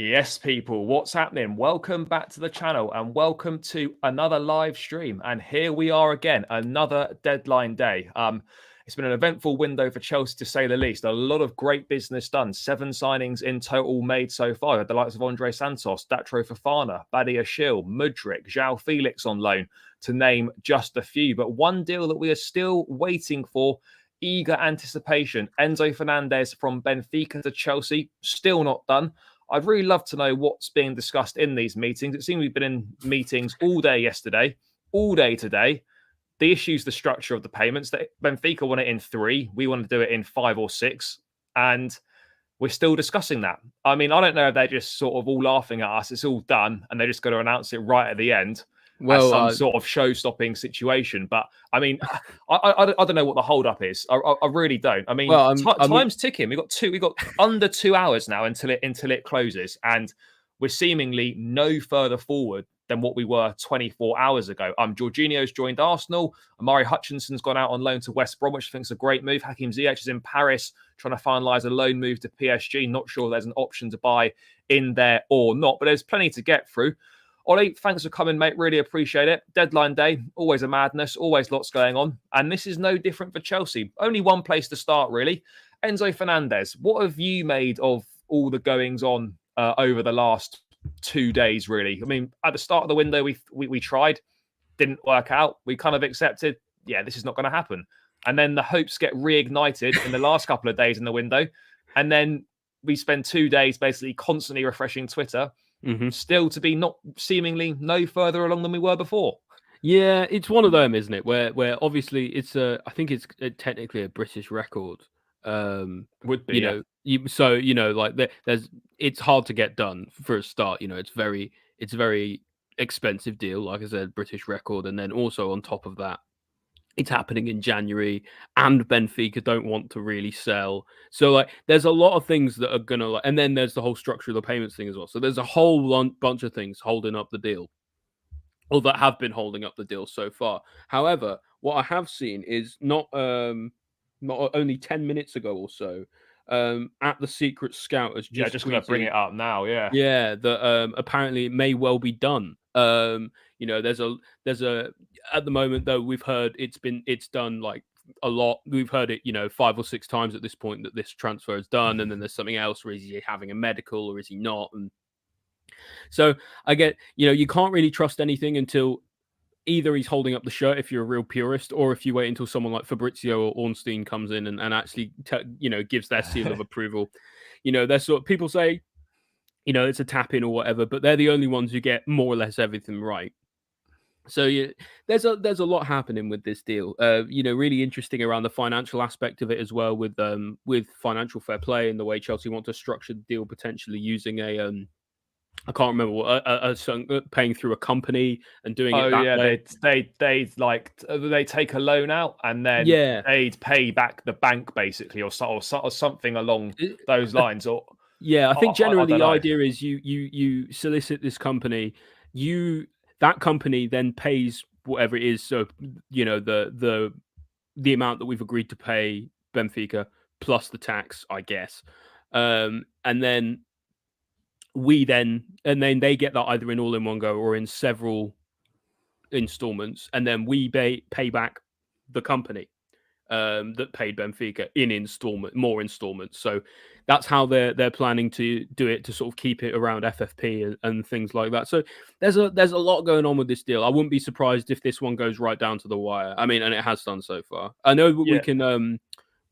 Yes, people, what's happening? Welcome back to the channel and welcome to another live stream. And here we are again, another deadline day. It's been an eventful window for Chelsea, to say the least. A lot of great business done. 7 signings in total made so far. The likes of Andre Santos, Datro Fofana, Badia Shil, Mudryk, João Felix on loan, to name just a few. But one deal that we are still waiting for, eager anticipation. Enzo Fernandez from Benfica to Chelsea, still not done. I'd really love to know what's being discussed in these meetings. It seems we've been in meetings all day yesterday, all day today. The issue's the structure of the payments. That Benfica want it in 3. We want to do it in 5 or 6. And we're still discussing that. I mean, I don't know if they're just sort of all laughing at us. It's all done. And they're just going to announce it right at the end. Well, as some sort of show-stopping situation. But, I mean, I don't know what the hold-up is. I really don't. I mean, time's ticking. We've got under 2 hours now until it closes. And we're seemingly no further forward than what we were 24 hours ago. Jorginho's joined Arsenal. Amari Hutchinson's gone out on loan to West Brom, which I think is a great move. Hakim Ziyech is in Paris trying to finalise a loan move to PSG. Not sure there's an option to buy in there or not, but there's plenty to get through. Oli, thanks for coming, mate. Really appreciate it. Deadline day, always a madness, always lots going on. And this is no different for Chelsea. Only one place to start, really. Enzo Fernandez, what have you made of all the goings on over the last 2 days, really? I mean, at the start of the window, we tried, didn't work out. We kind of accepted, yeah, this is not going to happen. And then the hopes get reignited in the last couple of days in the window. And then we spend 2 days basically constantly refreshing Twitter. Still to be not seemingly no further along than we were before. Yeah, it's one of them, isn't it? Where obviously it's I think it's technically a British record. Would be, it's hard to get done for a start. You know, it's a very expensive deal, like I said, British record, and then also on top of that, it's happening in January, and Benfica don't want to really sell. So, like, there's a lot of things that are going to, and then there's the whole structure of the payments thing as well. So there's a whole bunch of things holding up the deal, or that have been holding up the deal so far. However, what I have seen is not only 10 minutes ago or so, at the Secret Scout has just going to bring it up now. Yeah, that apparently it may well be done. There's a at the moment though, we've heard it's done like a lot. We've heard it 5 or 6 times at this point that this transfer is done, and then there's something else, or is he having a medical or is he not? And so I get, you can't really trust anything until either he's holding up the shirt if you're a real purist, or if you wait until someone like Fabrizio or Ornstein comes in and actually gives their seal of approval. There's sort of, people say it's a tap in or whatever, but they're the only ones who get more or less everything right. So yeah, there's a lot happening with this deal. Really interesting around the financial aspect of it as well, with financial fair play and the way Chelsea want to structure the deal, potentially using I can't remember what paying through a company and doing it that way. They take a loan out and then they'd pay back the bank basically, or something along those lines. Or I think generally the idea is you solicit this company, that company then pays whatever it is. So, the amount that we've agreed to pay Benfica plus the tax, I guess. And then they get that either in all in one go or in several installments. And then we pay back the company that paid Benfica in more installments. So that's how they're planning to do it, to sort of keep it around FFP and things like that. So there's a lot going on with this deal. I wouldn't be surprised if this one goes right down to the wire. I mean, and it has done so far. I know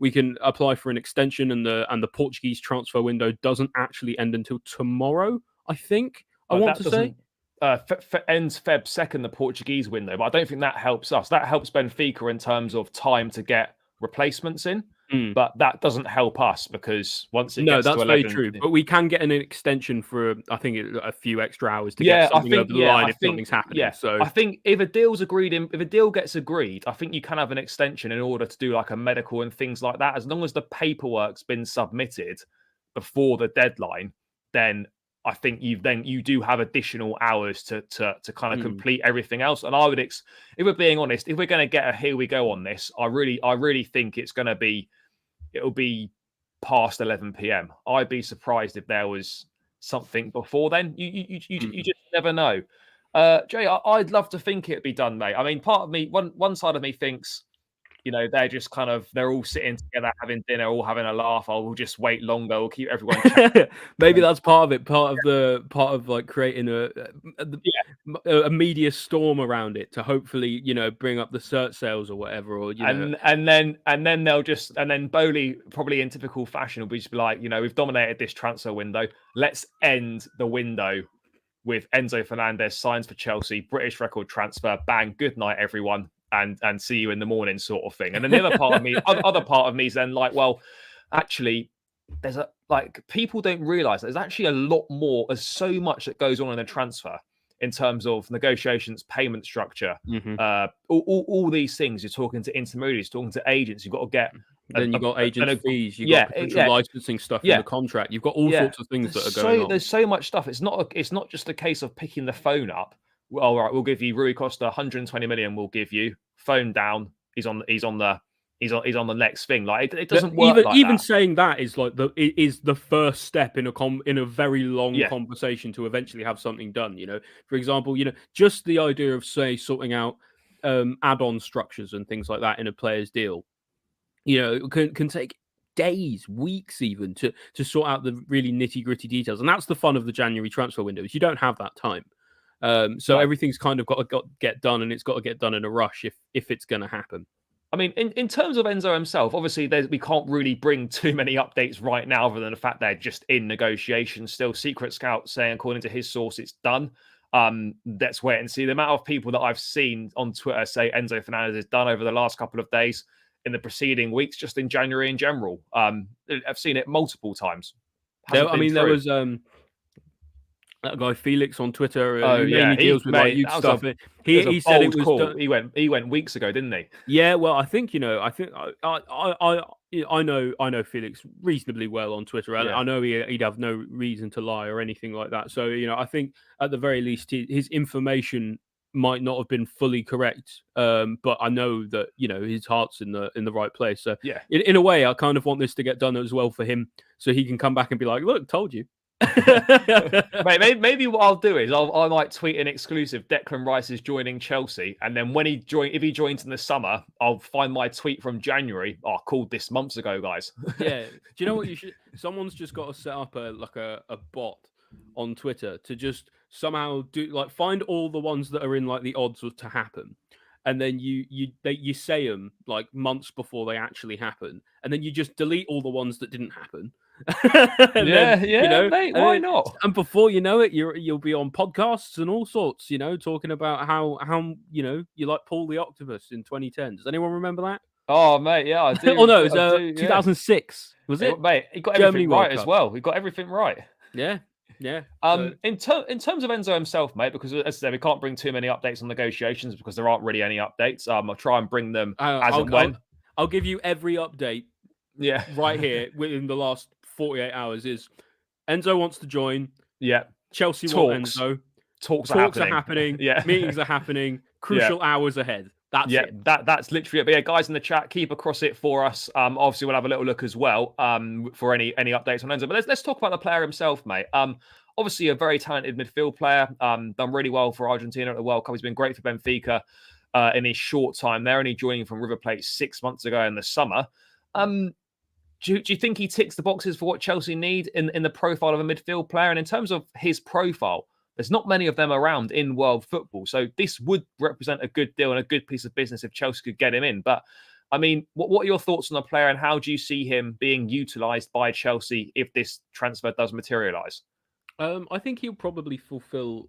we can apply for an extension, and the Portuguese transfer window doesn't actually end until tomorrow, I think. Ends Feb 2nd, the Portuguese window, but I don't think that helps us. That helps Benfica in terms of time to get replacements in, but that doesn't help us, because once it gets to 11... No, that's very true, but we can get an extension for, I think, a few extra hours to get something over the line if something's happening. Yeah, so I think if a deal gets agreed, I think you can have an extension in order to do like a medical and things like that. As long as the paperwork's been submitted before the deadline, then I think you do have additional hours to kind of complete everything else. And I would, if we're being honest, if we're going to get a here we go on this, I really think it'll be past 11 p.m. I'd be surprised if there was something before then. You just never know. Jay, I'd love to think it'd be done, mate. I mean, part of me, one side of me thinks, they're just they're all sitting together having dinner, all having a laugh. Oh, we'll just wait longer. We'll keep everyone chatting. Maybe that's part of it. Part of like creating a media storm around it to hopefully, bring up the cert sales or whatever, or and then they'll just, and then Bowley, probably in typical fashion, will just be like, we've dominated this transfer window. Let's end the window with Enzo Fernandez signs for Chelsea, British record transfer, bang, good night, everyone, and see you in the morning, sort of thing. And then the other part of me, other part of me is then like, well, actually, there's people don't realize there's actually a lot more. There's so much that goes on in a transfer in terms of negotiations, payment structure, all these things. You're talking to intermediaries, talking to agents. You've got to get. Then you've got agent fees, you've got potential licensing stuff in the contract. You've got all sorts of things that are going on. There's so much stuff. It's not just a case of picking the phone up. Well, all right, we'll give you Rui Costa 120 million. We'll give you phone down. He's on the next thing. Like it doesn't work. Even saying that is like the first step in a very long conversation to eventually have something done. For example, just the idea of sorting out add-on structures and things like that in a player's deal. Can take days, weeks even to sort out the really nitty-gritty details. And that's the fun of the January transfer window, is you don't have that time. So everything's kind of got to get done, and it's got to get done in a rush if it's going to happen. I mean, in terms of Enzo himself, obviously we can't really bring too many updates right now other than the fact they're just in negotiations still. Secret Scout saying, according to his source, it's done. Let's wait and see. The amount of people that I've seen on Twitter say Enzo Fernandez is done over the last couple of days, in the preceding weeks, just in January in general. I've seen it multiple times. There was that guy Felix on Twitter. Who mainly deals with youth stuff. He said it was done. He went weeks ago, didn't he? Yeah, well, I think I know Felix reasonably well on Twitter, and I know he'd have no reason to lie or anything like that. So I think at the very least his information might not have been fully correct, but I know that his heart's in the right place. So in a way, I kind of want this to get done as well for him, so he can come back and be like, "Look, told you." Maybe what I'll do is I might tweet an exclusive. Declan Rice is joining Chelsea, and then when if he joins in the summer, I'll find my tweet from January. I called this months ago, guys. Yeah. Do you know what you should? Someone's just got to set up a bot on Twitter to just somehow find all the ones that are in the odds to happen, and then you say them months before they actually happen, and then you just delete all the ones that didn't happen. Mate, why not? And before you know it, you'll be on podcasts and all sorts, talking about how you like Paul the Octopus in 2010. Does anyone remember that? Oh, mate, yeah, I do. Oh no, it was 2006. Was it? Mate, he got everything right as well. He got everything right. Yeah. Yeah. In terms of Enzo himself, mate, because as I said, we can't bring too many updates on negotiations because there aren't really any updates. I'll try and bring them as and when. I'll give you every update. Yeah. Right here within the last 48 hours is Enzo wants to join. Yeah. Chelsea want Enzo. Talks are happening. Yeah. Meetings are happening. Crucial hours ahead. That's it. That's literally it. But yeah, guys in the chat, keep across it for us. Obviously, we'll have a little look as well for any updates on Enzo. But let's talk about the player himself, mate. Obviously, a very talented midfield player. Done really well for Argentina at the World Cup. He's been great for Benfica in his short time there, only joining from River Plate 6 months ago in the summer. Do you think he ticks the boxes for what Chelsea need in the profile of a midfield player? And in terms of his profile, there's not many of them around in world football. So this would represent a good deal and a good piece of business if Chelsea could get him in. But, I mean, what are your thoughts on the player and how do you see him being utilised by Chelsea if this transfer does materialise? I think he'll probably fulfil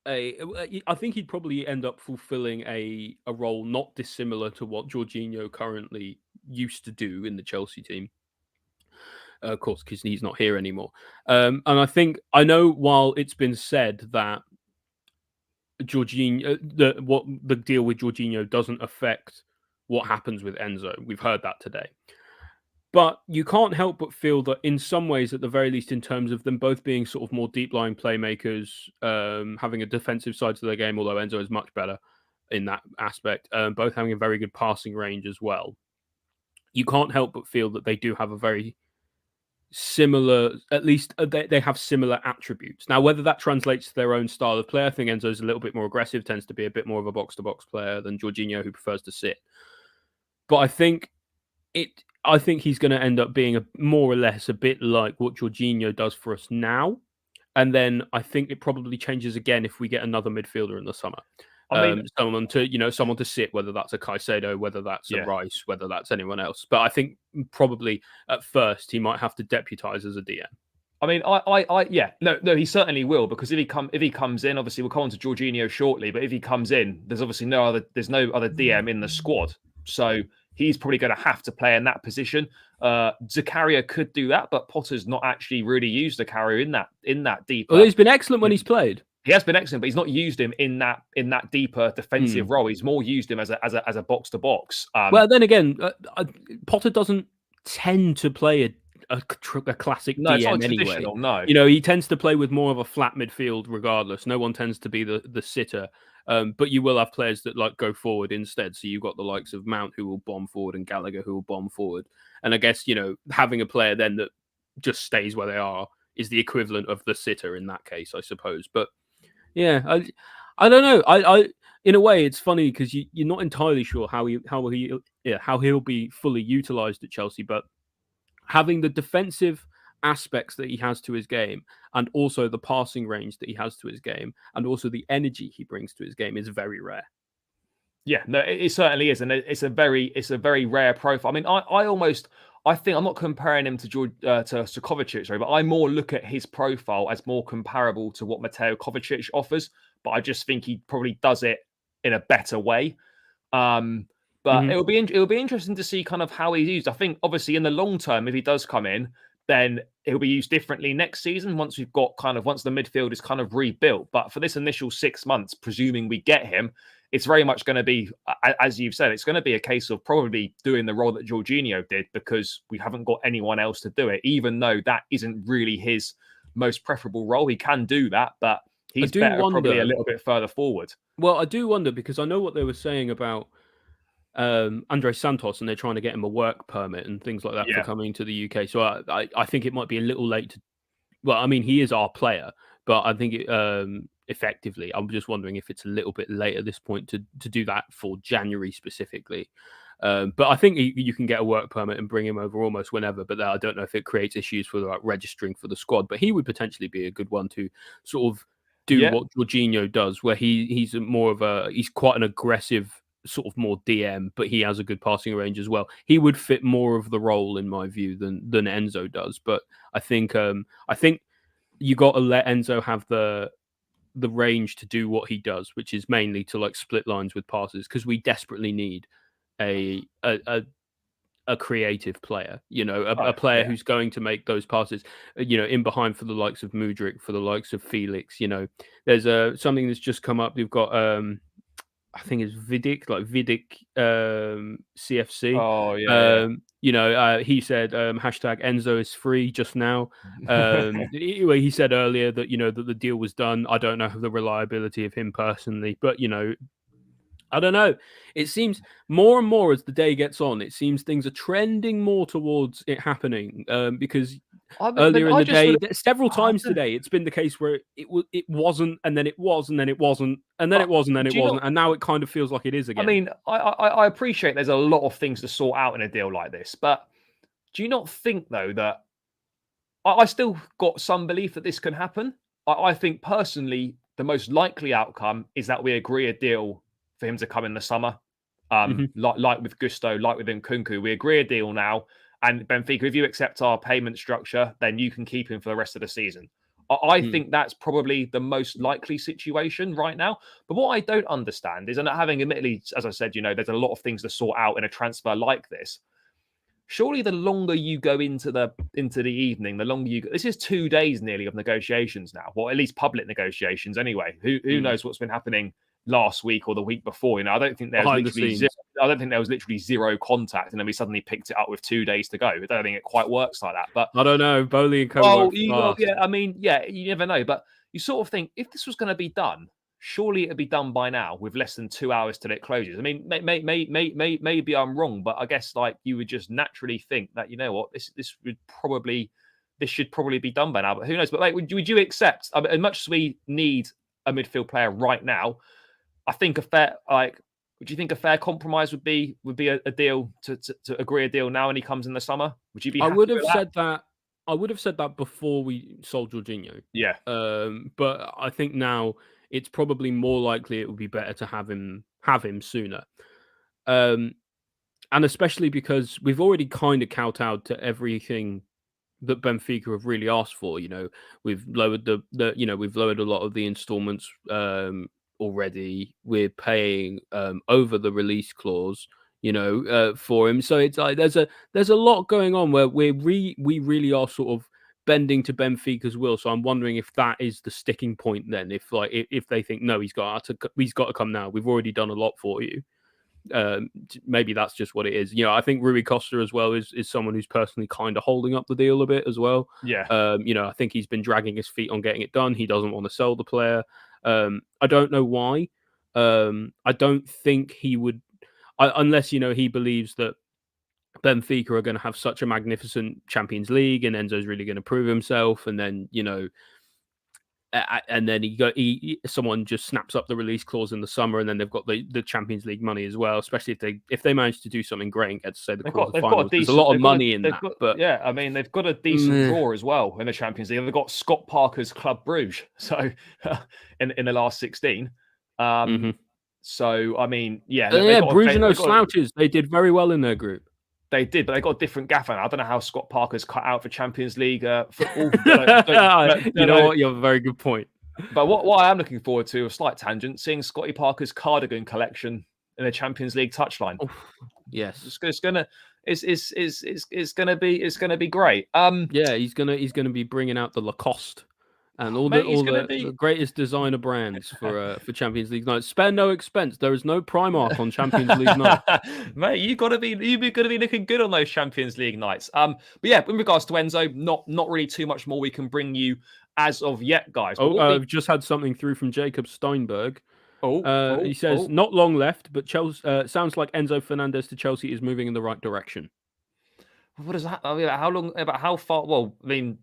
I think he'd probably end up fulfilling a role not dissimilar to what Jorginho currently used to do in the Chelsea team. Of course, because he's not here anymore. And I know while it's been said that Jorginho, the deal with Jorginho doesn't affect what happens with Enzo. We've heard that today. But you can't help but feel that in some ways, at the very least, in terms of them both being sort of more deep-lying playmakers, having a defensive side to their game, although Enzo is much better in that aspect, both having a very good passing range as well. You can't help but feel that they do have a very similar, at least they have similar attributes. Now, whether that translates to their own style of play, I think Enzo's a little bit more aggressive, tends to be a bit more of a box-to-box player than Jorginho, who prefers to sit. But I think he's going to end up being more or less a bit like what Jorginho does for us now. And then I think it probably changes again if we get another midfielder in the summer. I mean, someone to sit, whether that's a Caicedo, whether that's a Rice, whether that's anyone else. But I think probably at first he might have to deputise as a DM. I mean, no, he certainly will, because if he comes in, obviously we'll come on to Jorginho shortly, but if he comes in, there's obviously no other DM in the squad, so he's probably going to have to play in that position. Zakaria could do that, but Potter's not actually really used Zakaria in that deeper. Well, he's been excellent when he's played. He has been excellent, but he's not used him in that deeper defensive role. He's more used him as a box to box. Well, then again, Potter doesn't tend to play a classic DM anyway. No, he tends to play with more of a flat midfield regardless. No one tends to be the sitter. But you will have players that go forward instead. So you've got the likes of Mount, who will bomb forward, and Gallagher, who will bomb forward. And I guess, having a player then that just stays where they are is the equivalent of the sitter in that case, I suppose. But yeah, I don't know. I in a way, it's funny because you're not entirely sure how he'll be fully utilized at Chelsea, but having the defensive aspects that he has to his game, and also the passing range that he has to his game, and also the energy he brings to his game is very rare. Yeah, no, it certainly is, and it's a very rare profile. I mean, I think I'm not comparing him to Kovacic, sorry, but I more look at his profile as more comparable to what Mateo Kovacic offers. But I just think he probably does it in a better way. But it'll be interesting to see kind of how he's used. I think obviously in the long term, if he does come in, then he'll be used differently next season once the midfield is kind of rebuilt. But for this initial 6 months, presuming we get him, it's very much going to be, as you've said, it's going to be a case of probably doing the role that Jorginho did, because we haven't got anyone else to do it, even though that isn't really his most preferable role. He can do that, but he's probably a little bit further forward. Well, I do wonder, because I know what they were saying about Andre Santos, and they're trying to get him a work permit and things like that for coming to the UK. So I think it might be a little late to. Well, I mean, he is our player, but I think effectively, I'm just wondering if it's a little bit late at this point to do that for January specifically. But I think you can get a work permit and bring him over almost whenever. But I don't know if it creates issues for registering for the squad. But he would potentially be a good one to sort of do what Jorginho does, where he's quite an aggressive, sort of more DM, but he has a good passing range as well. He would fit more of the role in my view than Enzo does. But I think you got to let Enzo have the range to do what he does, which is mainly to split lines with passes, because we desperately need a creative player, a player who's going to make those passes, in behind for the likes of Mudryk, for the likes of Felix. There's something that's just come up. You've got I think it's Vidic CFC. Oh yeah. He said hashtag Enzo is free just now. He said earlier that that the deal was done. I don't know the reliability of him personally, but I don't know. It seems more and more as the day gets on, it seems things are trending more towards it happening. Because earlier in the day, several times today, it's been the case where it wasn't, and then it was, and then it wasn't, and then it was, and then it wasn't, and now it kind of feels like it is again. I mean, I appreciate there's a lot of things to sort out in a deal like this, but do you not think though that I still got some belief that this can happen? I think personally, the most likely outcome is that we agree a deal for him to come in the summer, like with Gusto, like with Nkunku. We agree a deal now, and Benfica, if you accept our payment structure, then you can keep him for the rest of the season. I think that's probably the most likely situation right now. But what I don't understand is, and having admittedly, as I said, there's a lot of things to sort out in a transfer like this. Surely the longer you go into the evening, the longer you go. This is 2 days nearly of negotiations now, or at least public negotiations anyway. Who knows what's been happening last week or the week before? I don't think there was literally zero contact, and then we suddenly picked it up with 2 days to go. I don't think it quite works like that. But I don't know. Bowley and Co. You never know. But you sort of think, if this was going to be done, surely it'd be done by now with less than 2 hours till it closes. I mean, maybe I'm wrong, but I guess you would just naturally think that this would probably this should probably be done by now. But who knows? But like, would you accept? I mean, as much as we need a midfield player right now, I think would you think a fair compromise would be a deal to agree a deal now, and he comes in the summer? Would you be? I happy would have with that? said that. I would have said that before we sold Jorginho. Yeah. But I think now it's probably more likely it would be better to have him sooner. And especially because we've already kind of kowtowed to everything that Benfica have really asked for. You know, we've lowered we've lowered a lot of the installments already. We're paying over the release clause, for him. So it's like there's a lot going on where we really are sort of bending to Benfica's will. So I'm wondering if that is the sticking point then. If they think no, he's got to come now. We've already done a lot for you. Maybe that's just what it is. I think Rui Costa as well is someone who's personally kind of holding up the deal a bit as well. Yeah. I think he's been dragging his feet on getting it done. He doesn't want to sell the player. I don't know why. I don't think he would, unless he believes that Benfica are going to have such a magnificent Champions League and Enzo's really going to prove himself, and then and then someone just snaps up the release clause in the summer, and then they've got the Champions League money as well. Especially if they manage to do something great and get to say the quarterfinals. There's a lot of money in that. But yeah, I mean they've got a decent draw as well in the Champions League. They've got Scott Parker's Club Bruges, so in the last 16. So I mean, Bruges are no slouches. They did very well in their group. They did, but they got a different gaffer. I don't know how Scott Parker's cut out for Champions League football. You know what? You have a very good point. But what I am looking forward to, a slight tangent, seeing Scotty Parker's cardigan collection in the Champions League touchline. Oh, yes, it's gonna be great. He's gonna be bringing out the Lacoste and all the greatest designer brands for Champions League nights. Spare no expense. There is no Primark on Champions League night. Mate, you've got to be looking good on those Champions League nights. But yeah, in regards to Enzo, not really too much more we can bring you as of yet, guys. I've just had something through from Jacob Steinberg. He says not long left, but Chelsea sounds like Enzo Fernandez to Chelsea is moving in the right direction. What does that? I mean, how long? About how far? Well,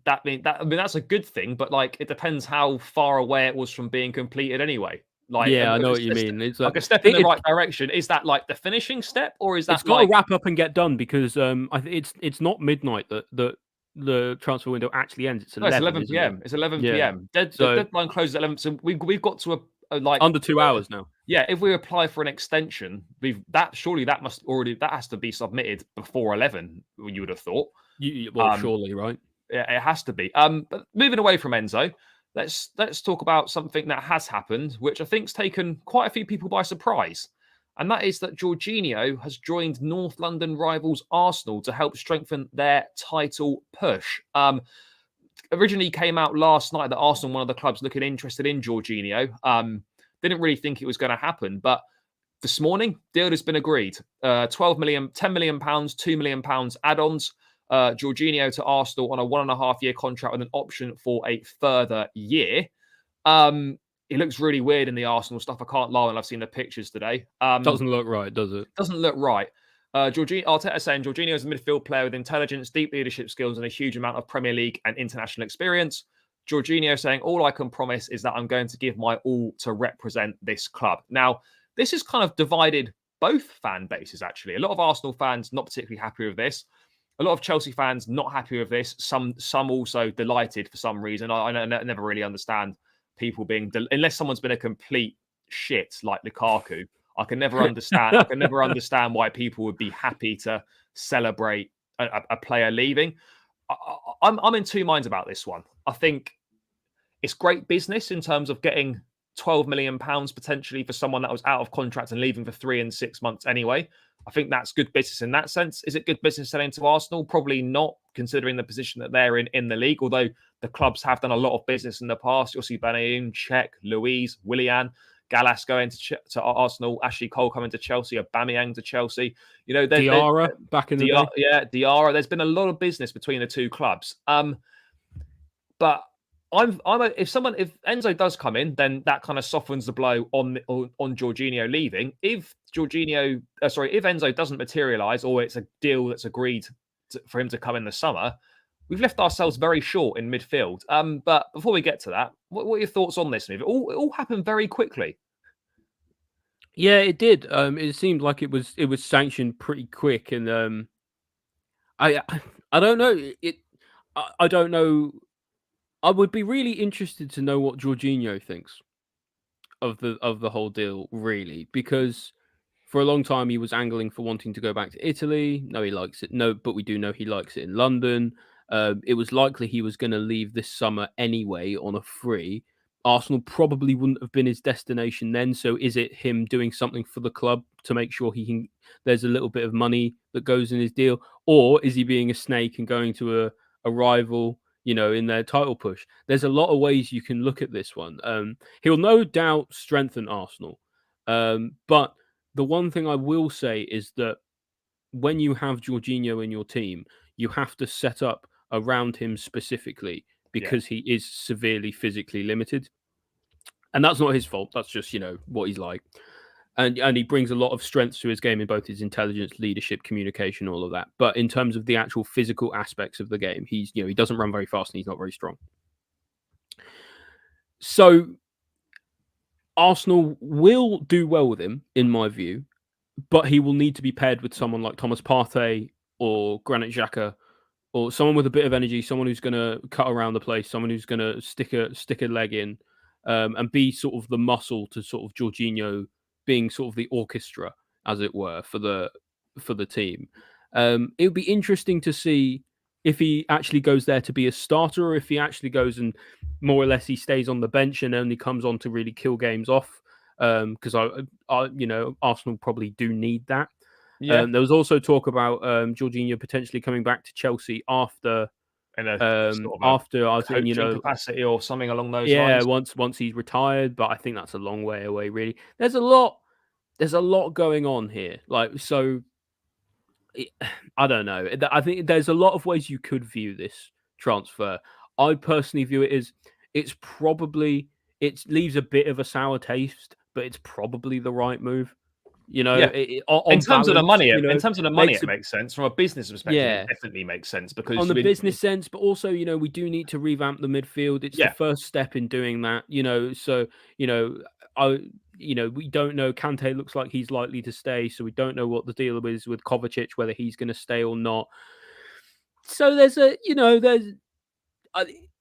that's a good thing, but like it depends how far away it was from being completed anyway. Like, I know what you mean. It's like a step in the right direction. Is that like the finishing step, or is that? It's got to wrap up and get done because I think it's not midnight that the transfer window actually ends. It's 11 p.m. It's 11 p.m. The deadline closes at 11. So we've got to like under 2 hours now. Yeah, if we apply for an extension, that has to be submitted before 11. You would have thought. Surely, right? Yeah, it has to be. But moving away from Enzo, let's talk about something that has happened, which I think's taken quite a few people by surprise, and that is that Jorginho has joined North London rivals Arsenal to help strengthen their title push. Originally came out last night that Arsenal, one of the clubs looking interested in Jorginho. Didn't really think it was going to happen, but this morning, deal has been agreed. 12 million, 10 million pounds, 2 million pounds add-ons. Jorginho to Arsenal on a 1.5-year contract with an option for a further year. It looks really weird in the Arsenal stuff. I can't lie, and I've seen the pictures today. Doesn't look right, does it? Doesn't look right. Arteta saying Jorginho is a midfield player with intelligence, deep leadership skills, and a huge amount of Premier League and international experience. Jorginho saying, all I can promise is that I'm going to give my all to represent this club. Now, this has kind of divided both fan bases, actually. A lot of Arsenal fans not particularly happy with this. A lot of Chelsea fans not happy with this. Some also delighted for some reason. I never really understand people being... unless someone's been a complete shit like Lukaku. I can never understand why people would be happy to celebrate a player leaving. I'm in two minds about this one. I think it's great business in terms of getting £12 million potentially for someone that was out of contract and leaving for 3 and 6 months anyway. I think that's good business in that sense. Is it good business selling to Arsenal? Probably not, considering the position that they're in the league, although the clubs have done a lot of business in the past. You'll see Benayoun, Cech, Louise, Willian, Gallas going to Arsenal, Ashley Cole coming to Chelsea, Aubameyang to Chelsea. Diarra back in the day. Yeah, Diarra. There's been a lot of business between the two clubs. But if Enzo does come in, then that kind of softens the blow on Jorginho leaving. If Enzo doesn't materialise, or it's a deal that's agreed for him to come in the summer, we've left ourselves very short in midfield. But before we get to that, what are your thoughts on this move? It all happened very quickly. Yeah, it did. It seemed like it was sanctioned pretty quick, and I I don't know. I don't know. I would be really interested to know what Jorginho thinks of the whole deal, really, because for a long time he was angling for wanting to go back to Italy. No, he likes it. No, but we do know he likes it in London. It was likely he was going to leave this summer anyway on a free. Arsenal probably wouldn't have been his destination then. So is it him doing something for the club to make sure he can? There's a little bit of money that goes in his deal, or is he being a snake and going to a rival? In their title push. There's a lot of ways you can look at this one. He'll no doubt strengthen Arsenal, but the one thing I will say is that when you have Jorginho in your team, you have to set up around him specifically because he is severely physically limited. And that's not his fault. That's just, what he's like. And he brings a lot of strengths to his game in both his intelligence, leadership, communication, all of that. But in terms of the actual physical aspects of the game, he doesn't run very fast and he's not very strong. So Arsenal will do well with him, in my view, but he will need to be paired with someone like Thomas Partey or Granit Xhaka, or someone with a bit of energy, someone who's going to cut around the place, someone who's going to stick a leg in, and be sort of the muscle to sort of Jorginho being sort of the orchestra, as it were, for the team. It would be interesting to see if he actually goes there to be a starter, or if he actually goes and more or less he stays on the bench and only comes on to really kill games off. Because Arsenal probably do need that. Yeah. There was also talk about Jorginho potentially coming back to Chelsea after after I think capacity or something along those lines. Yeah, once he's retired, but I think that's a long way away. Really, there's a lot going on here. I don't know. I think there's a lot of ways you could view this transfer. I personally view it as it leaves a bit of a sour taste, but it's probably the right move. In terms of the money, it makes sense. From a business perspective, it definitely makes sense because on the business sense, but also, we do need to revamp the midfield. It's the first step in doing that, So, we don't know. Kante looks like he's likely to stay, so we don't know what the deal is with Kovacic, whether he's going to stay or not. So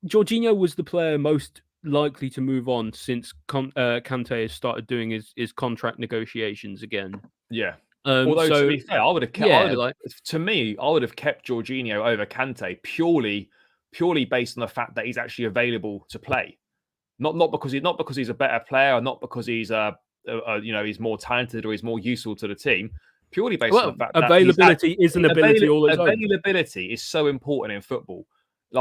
Jorginho was the player most likely to move on since Kante has started doing his contract negotiations again. Yeah. Although to be fair, I would have kept. I would have kept Jorginho over Kante purely based on the fact that he's actually available to play, not because he's a better player, or not because he's he's more talented or he's more useful to the team. Purely based on the fact that availability is an ability all its own. Availability is so important in football.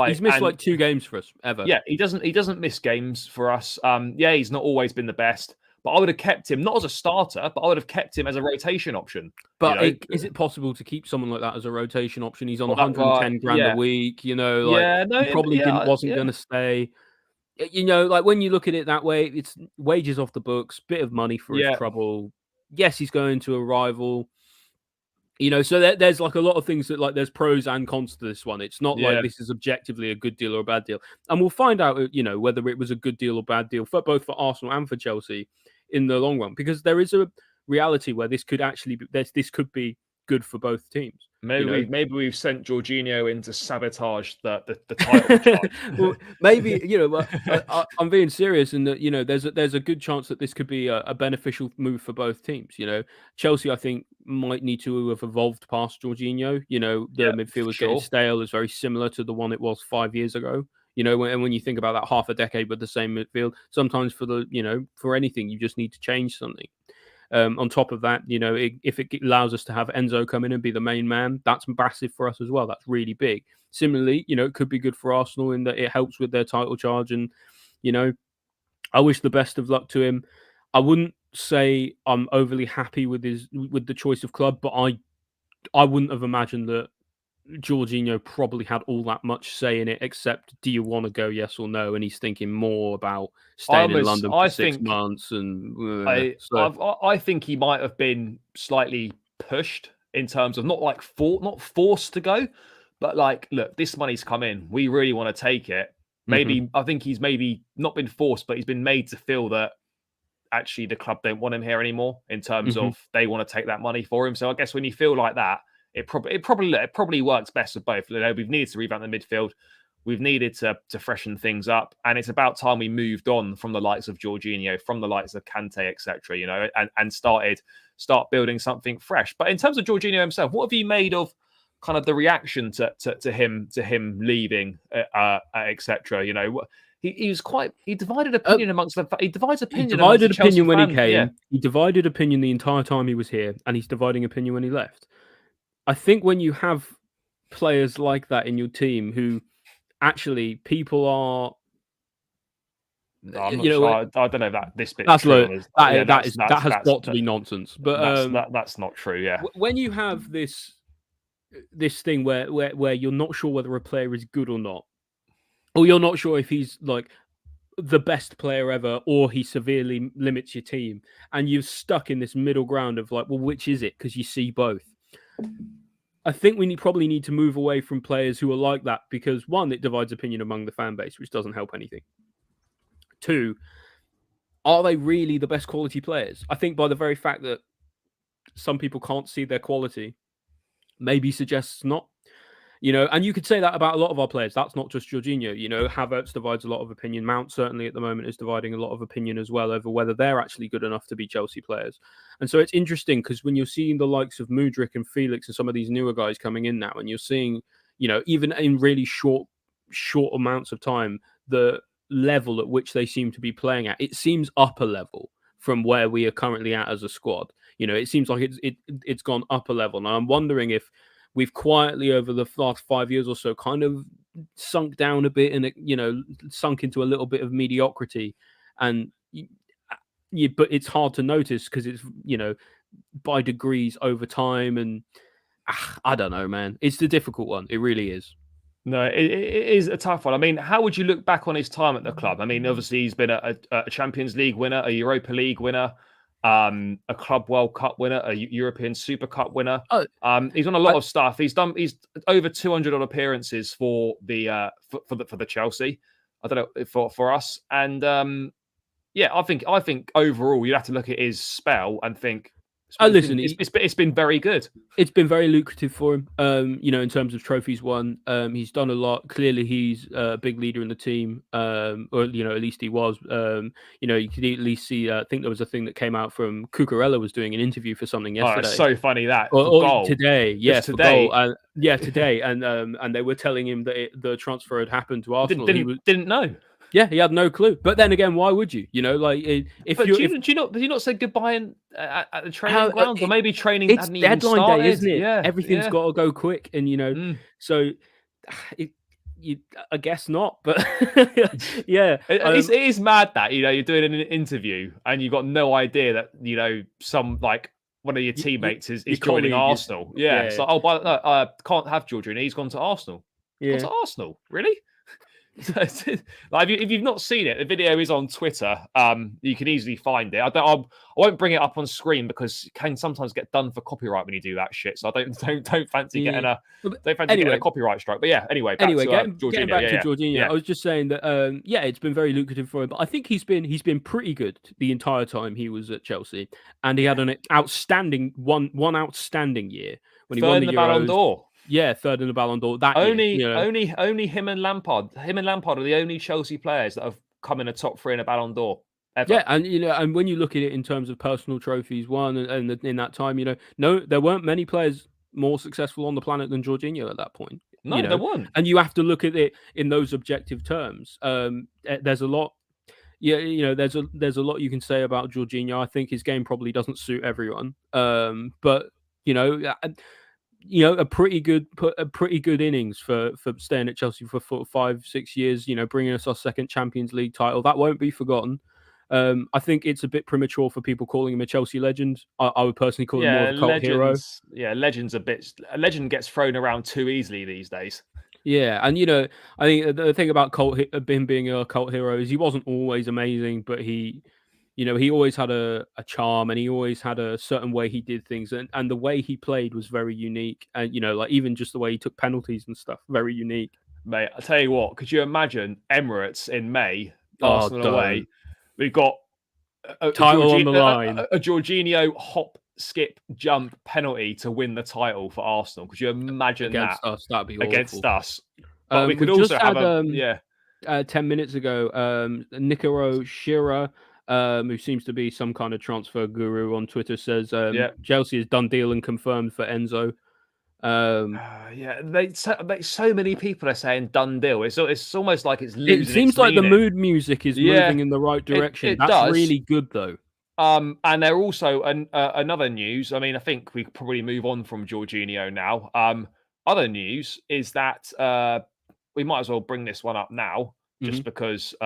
He's missed 2 games for us ever. Yeah, he doesn't miss games for us. He's not always been the best, but I would have kept him not as a starter, but I would have kept him as a rotation option. But is it possible to keep someone like that as a rotation option? He's on 110 grand a week. He probably wasn't going to stay. When you look at it that way, it's wages off the books, bit of money for his trouble. Yes, he's going to a rival. So there's a lot of things that there's pros and cons to this one. It's not like this is objectively a good deal or a bad deal. And we'll find out, whether it was a good deal or bad deal for both for Arsenal and for Chelsea in the long run, because there is a reality where this could actually be, this could be good for both teams. Maybe we've sent Jorginho in to sabotage the title charge. Well, maybe I'm being serious, and that there's a good chance that this could be a beneficial move for both teams. Chelsea, I think, might need to have evolved past Jorginho. The midfield was getting stale. Is very similar to the one it was 5 years ago. When you think about that half a decade with the same midfield, sometimes for anything you just need to change something. On top of that, if it allows us to have Enzo come in and be the main man, that's massive for us as well. That's really big. Similarly, it could be good for Arsenal in that it helps with their title charge. And, I wish the best of luck to him. I wouldn't say I'm overly happy with the choice of club, but I wouldn't have imagined that Jorginho probably had all that much say in it, except do you want to go, yes or no? And he's thinking more about staying in London for 6 months. And I think he might have been slightly pushed in terms of not forced to go, But like, look, this money's come in. We really want to take it. Maybe I think he's maybe not been forced, but he's been made to feel that actually the club don't want him here anymore in terms of they want to take that money for him. So I guess when you feel like that, it probably works best with both. You know, we've needed to revamp the midfield. We've needed to freshen things up, and it's about time we moved on from the likes of Jorginho, from the likes of Kante, etc. You know, and start building something fresh. But in terms of Jorginho himself, what have you made of kind of the reaction to him leaving, etc. You know, he divided opinion amongst the he divides opinion. He divided opinion when he came. Yeah. He divided opinion the entire time he was here, and he's dividing opinion when he left. I think when you have players like that in your team who actually people are. I'm not sure. I don't know that this bit. That's true. That has got to be nonsense. But that's not true. Yeah. When you have this thing where you're not sure whether a player is good or not, or you're not sure if he's like the best player ever, or he severely limits your team, and you're stuck in this middle ground of like, well, which is it? Because you see both. I think we probably need to move away from players who are like that, because one, it divides opinion among the fan base, which doesn't help anything. Two, are they really the best quality players? I think by the very fact that some people can't see their quality, maybe suggests not. You know, and you could say that about a lot of our players. That's not just Jorginho. You know, Havertz divides a lot of opinion. Mount certainly at the moment is dividing a lot of opinion as well over whether they're actually good enough to be Chelsea players. And so it's interesting because when you're seeing the likes of Mudryk and Felix and some of these newer guys coming in now, and you're seeing, you know, even in really short amounts of time, the level at which they seem to be playing at, it seems upper level from where we are currently at as a squad. You know, it seems like it's gone up a level. Now I'm wondering if we've quietly over the last 5 years or so kind of sunk down a bit and, you know, sunk into a little bit of mediocrity. And but it's hard to notice because it's, you know, by degrees over time. And I don't know, man. It's the difficult one. It really is. No, it is a tough one. I mean, how would you look back on his time at the club? I mean, obviously he's been a Champions League winner, a Europa League winner, a Club World Cup winner, a European Super Cup winner. He's done a lot of stuff. He's over 200 odd appearances for the Chelsea. I don't know for us. And yeah, I think overall you'd have to look at his spell and think. It's been very good. It's been very lucrative for him. You know, in terms of trophies won, he's done a lot. Clearly, he's a big leader in the team, or you know, at least he was. You know, you could at least see. I think there was a thing that came out from Cucurella was doing an interview for something yesterday. Oh, it's so funny that or today, yes, today, today, and they were telling him that the transfer had happened to Arsenal. Didn't know. Yeah, he had no clue. But then again, why would you? You know, like if do you not say goodbye at the training ground, or maybe training? It's deadline started? Day, isn't it? Yeah, everything's got to go quick, and you know, so I guess not. But yeah, it is mad that, you know, you're doing an interview and you've got no idea that, you know, some like one of your teammates is joining Arsenal. Yeah, it's like, oh, but I can't have Jorginho. He's gone to Arsenal. Yeah, gone to Arsenal, really? Like, if you've not seen it, the video is on Twitter. You can easily find it. I won't bring it up on screen because it can sometimes get done for copyright when you do that shit. So I don't fancy getting a copyright strike. But yeah, anyway, getting back to Jorginho. I was just saying that it's been very lucrative for him. But I think he's been pretty good the entire time he was at Chelsea, and he had an outstanding one outstanding year when he won the Ballon d'Or. Yeah, third in the Ballon d'Or. Only him and Lampard. Him and Lampard are the only Chelsea players that have come in a top three in a Ballon d'Or ever. Yeah, and you know, and when you look at it in terms of personal trophies won, and in that time, you know, there weren't many players more successful on the planet than Jorginho at that point. No, you know? there weren't. And you have to look at it in those objective terms. There's a lot. Yeah, you know, there's a lot you can say about Jorginho. I think his game probably doesn't suit everyone. But you know. A pretty good innings for staying at Chelsea for 5-6 years. You know, bringing us our second Champions League title. That won't be forgotten. I think it's a bit premature for people calling him a Chelsea legend. I would personally call him more of a cult hero. Yeah, a legend gets thrown around too easily these days. Yeah, and you know, I think the thing about him being a cult hero is he wasn't always amazing, but he you know, he always had a charm, and he always had a certain way he did things, and the way he played was very unique. And you know, like even just the way he took penalties and stuff, very unique. Mate, I tell you what, could you imagine Emirates in May, Oh, Arsenal away? don't. We've got Title on the line. a Jorginho hop, skip, jump penalty to win the title for Arsenal. Could you imagine Against that us, that'd be against awful. us? But we could just also have had, 10 minutes ago, Nikoro Shira, who seems to be some kind of transfer guru on Twitter, says Chelsea is done deal and confirmed for Enzo. So many people are saying done deal. It's almost like it's losing. It seems like the mood music is moving in the right direction. It That's does. really good, though. And they're also another news. I mean, I think we could probably move on from Jorginho now. Other news is that we might as well bring this one up now, just because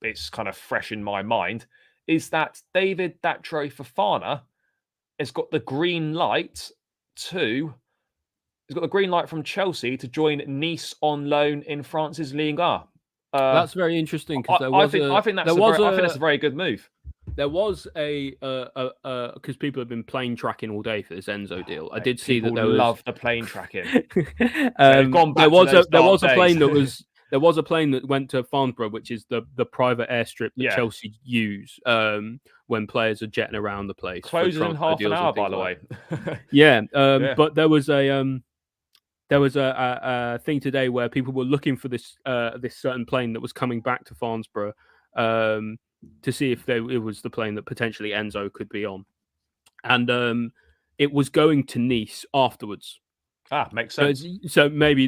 it's kind of fresh in my mind. Is that David Datro Fofana has got the green light to. He's got the green light from Chelsea to join Nice on loan in France's Liga. That's very interesting. I think that's a very good move. There was because people have been plane tracking all day for this Enzo deal. I did see that there love the plane tracking. There was a plane that went to Farnborough, which is the private airstrip that Chelsea use when players are jetting around the place. Closes in half an hour, by the way. But there was a thing today where people were looking for this certain plane that was coming back to Farnborough to see if it was the plane that potentially Enzo could be on, and it was going to Nice afterwards. Makes sense. So maybe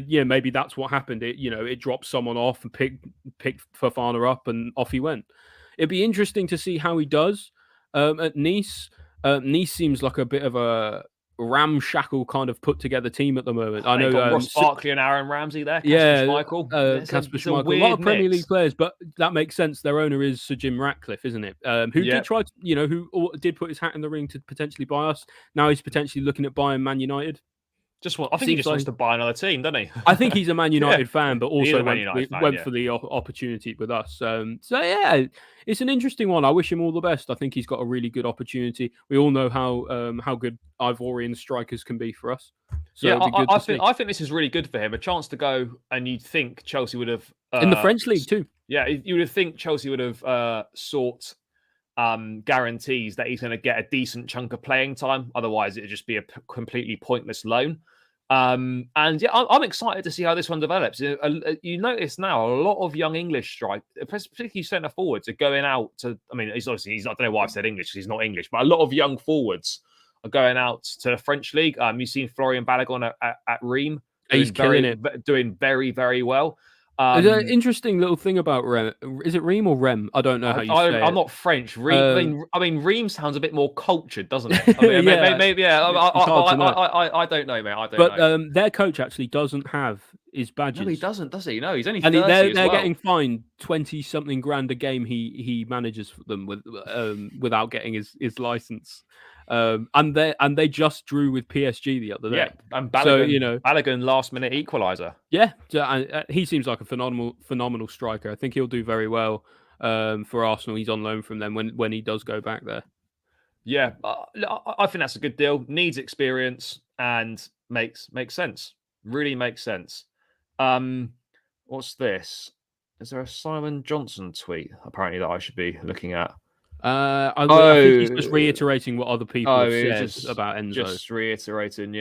that's what happened. It dropped someone off and picked Fofana up, and off he went. It'd be interesting to see how he does at Nice. Nice seems like a bit of a ramshackle kind of put together team at the moment. I know Ross Barkley and Aaron Ramsey there. Kasper Schmeichel, a lot of Premier League players, but that makes sense. Their owner is Sir Jim Ratcliffe, isn't it? Who did try to, who did put his hat in the ring to potentially buy us. Now he's potentially looking at buying Man United. I think he just wants to buy another team, doesn't he? I think he's a Man United fan, but also went for the opportunity with us. It's an interesting one. I wish him all the best. I think he's got a really good opportunity. We all know how good Ivorian strikers can be for us. So I think this is really good for him. A chance to go, and you'd think Chelsea would have in the French league too. Yeah, you would think Chelsea would have sought guarantees that he's going to get a decent chunk of playing time. Otherwise, it'd just be a completely pointless loan. I'm excited to see how this one develops. You notice now a lot of young English strikers, particularly centre forwards, are going out to. I mean, he's I don't know why I've said English because he's not English, but a lot of young forwards are going out to the French league. You've seen Florian Balogun at Reims. He's killing it, doing very, very well. There's an interesting little thing about Rem. Is it Reem or Rem? I don't know how you say it. I'm not French. Reem sounds a bit more cultured, doesn't it? I mean, maybe. I don't know, mate. But their coach actually doesn't have his badges. No, he doesn't, does he? No, he's only 30 they're getting fined 20-something grand a game. He manages for them without getting his license. And they just drew with PSG the other day. Yeah, and Balogun last minute equaliser. Yeah, he seems like a phenomenal striker. I think he'll do very well for Arsenal. He's on loan from them when he does go back there. Yeah, I think that's a good deal. Needs experience and makes sense. Really makes sense. What's this? Is there a Simon Johnson tweet apparently that I should be looking at? I think he's just reiterating what other people have said about Enzo. Just reiterating,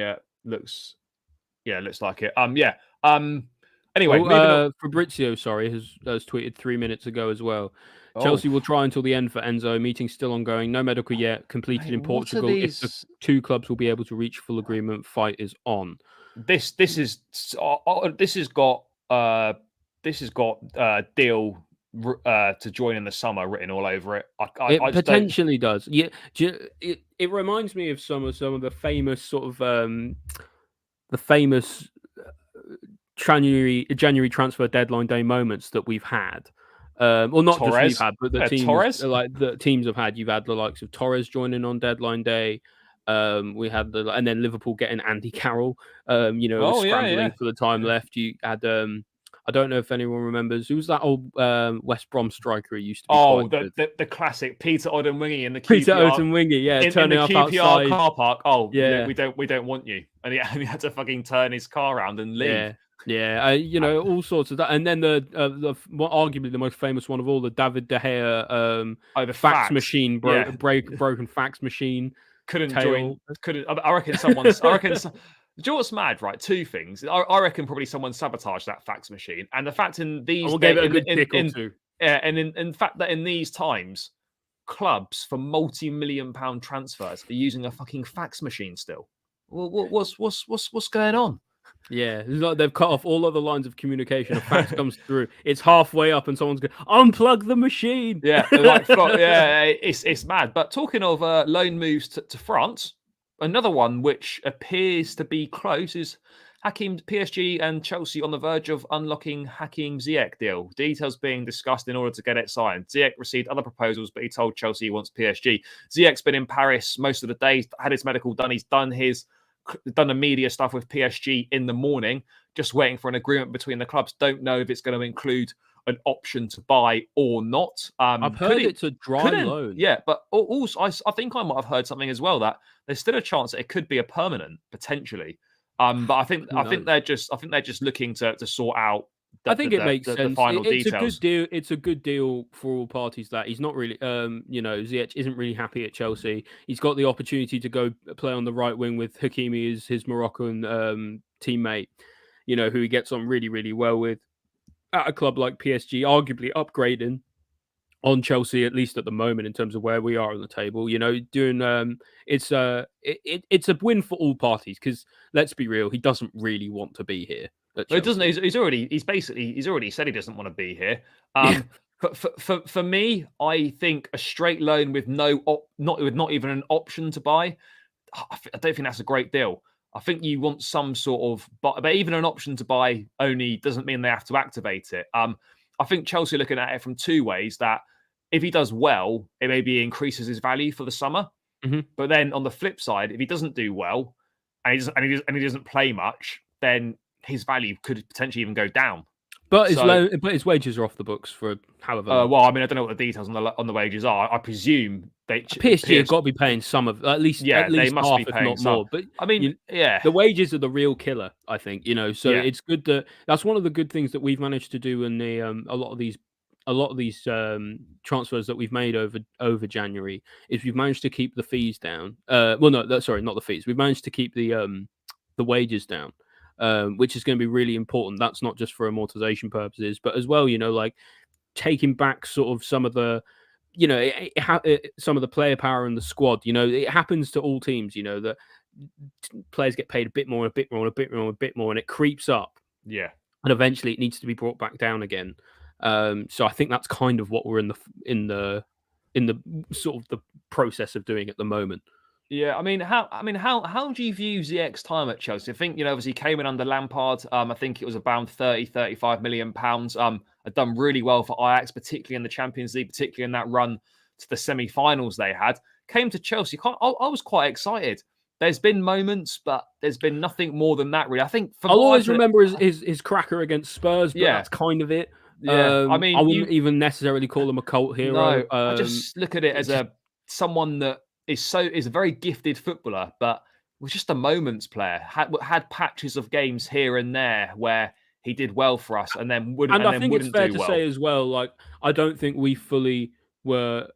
looks like it. Anyway, Fabrizio, has tweeted 3 minutes ago as well. Chelsea will try until the end for Enzo. Meeting still ongoing. No medical yet. Completed in Portugal. If the two clubs will be able to reach full agreement, fight is on. This has got deal to join in the summer written all over it. It potentially does. Yeah, it reminds me of some of the famous sort of the famous January transfer deadline day moments that we've had. Well, not Torres. just we've had, but the teams the teams have had. You've had the likes of Torres joining on deadline day. We had and then Liverpool getting Andy Carroll. Scrambling for the time left. You had I don't know if anyone remembers. Who was that old West Brom striker who used to be Oh, quite good? the classic Peter Odemwingie in the Peter QPR Otenwingie, yeah, in turning the up QPR outside. car park. Oh, Yeah. we don't want you, and he had to fucking turn his car around and leave. Yeah, you know, all sorts of that, and then the arguably the most famous one of all, the David De Gea The fax machine, yeah, broken fax machine. Couldn't tale. join. I reckon someone's. I reckon. Do you know what's mad? Right, two things. I reckon probably someone sabotaged that fax machine, and the fact in these, we'll give it a good tick or two. Yeah, and in fact that in these times, clubs for multi-million-pound transfers are using a fucking fax machine still. Well, what's going on? Yeah, it's like they've cut off all other lines of communication. A fax comes through, it's halfway up, and someone's going, "Unplug the machine." Yeah, like yeah, it's mad. But talking of loan moves to France, another one which appears to be close is PSG and Chelsea on the verge of unlocking Hakim Ziyech deal. Details being discussed in order to get it signed. Ziyech received other proposals, but he told Chelsea he wants PSG. Ziyech's been in Paris most of the day, had his medical done. He's done the media stuff with PSG in the morning, just waiting for an agreement between the clubs. Don't know if it's going to include an option to buy or not. I've heard it's a dry loan. Yeah, but also I think I might have heard something as well that there's still a chance that it could be a permanent potentially. But I think they're just looking to sort out. I think it makes sense. The final it's details. A good deal. It's a good deal for all parties. That he's not really, Ziyech isn't really happy at Chelsea. He's got the opportunity to go play on the right wing with Hakimi as his Moroccan teammate, who he gets on really, really well with at a club like PSG, arguably upgrading on Chelsea, at least at the moment, in terms of where we are on the table. It's a win for all parties because let's be real, he doesn't really want to be here. Well, it doesn't. He's already said he doesn't want to be here. For me, I think a straight loan with not even an option to buy, I don't think that's a great deal. I think you want some sort of, but even an option to buy only doesn't mean they have to activate it. I think Chelsea are looking at it from two ways. That if he does well, it maybe increases his value for the summer. Mm-hmm. But then on the flip side, if he doesn't do well and he doesn't play much, then his value could potentially even go down. But his wages are off the books for however long. Well, I mean, I don't know what the details on the wages are. I presume PSG have got to be paying some of at least they must half, be if paying not some. more. But I mean, the wages are the real killer. I think so. Yeah. It's good that's one of the good things that we've managed to do in the a lot of these transfers that we've made over January is we've managed to keep the fees down. Not the fees. We've managed to keep the wages down. Which is going to be really important. That's not just for amortization purposes, but as well, like taking back sort of some of the, some of the player power in the squad. It happens to all teams. That players get paid a bit more, a bit more, a bit more, a bit more, and it creeps up. Yeah, and eventually it needs to be brought back down again. So I think that's kind of what we're in the sort of the process of doing at the moment. Yeah, how do you view Ziyech's time at Chelsea? I think, obviously he came in under Lampard. I think it was around 35 million pounds. Had done really well for Ajax, particularly in the Champions League, particularly in that run to the semi-finals they had. Came to Chelsea. I was quite excited. There's been moments, but there's been nothing more than that, really. I think I'll always remember his cracker against Spurs, but that's kind of it. Yeah, I wouldn't even necessarily call him a cult hero. No, I just look at it as someone that is a very gifted footballer, but was just a moments player. Had patches of games here and there where he did well for us, and then wouldn't. And I think it's fair to say as well. Like, I don't think we fully were.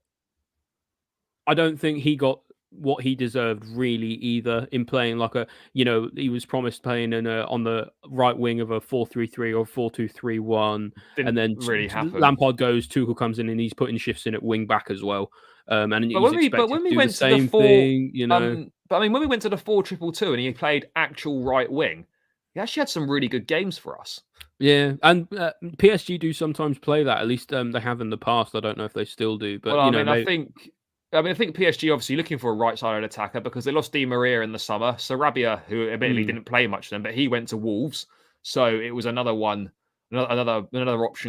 I don't think he got what he deserved really either in playing like he was promised playing on the right wing of a 4-3-3 or 4-2-3-1, and then really Lampard goes, Tuchel comes in, and he's putting shifts in at wing back as well. And when we went to the 4, but when we went to the 4-2-2 and he played actual right wing, he actually had some really good games for us. Yeah, and PSG do sometimes play that. At least they have in the past. I don't know if they still do, but I think PSG obviously looking for a right-sided attacker because they lost Di Maria in the summer. Sarabia, who admittedly didn't play much then, but he went to Wolves, so it was another option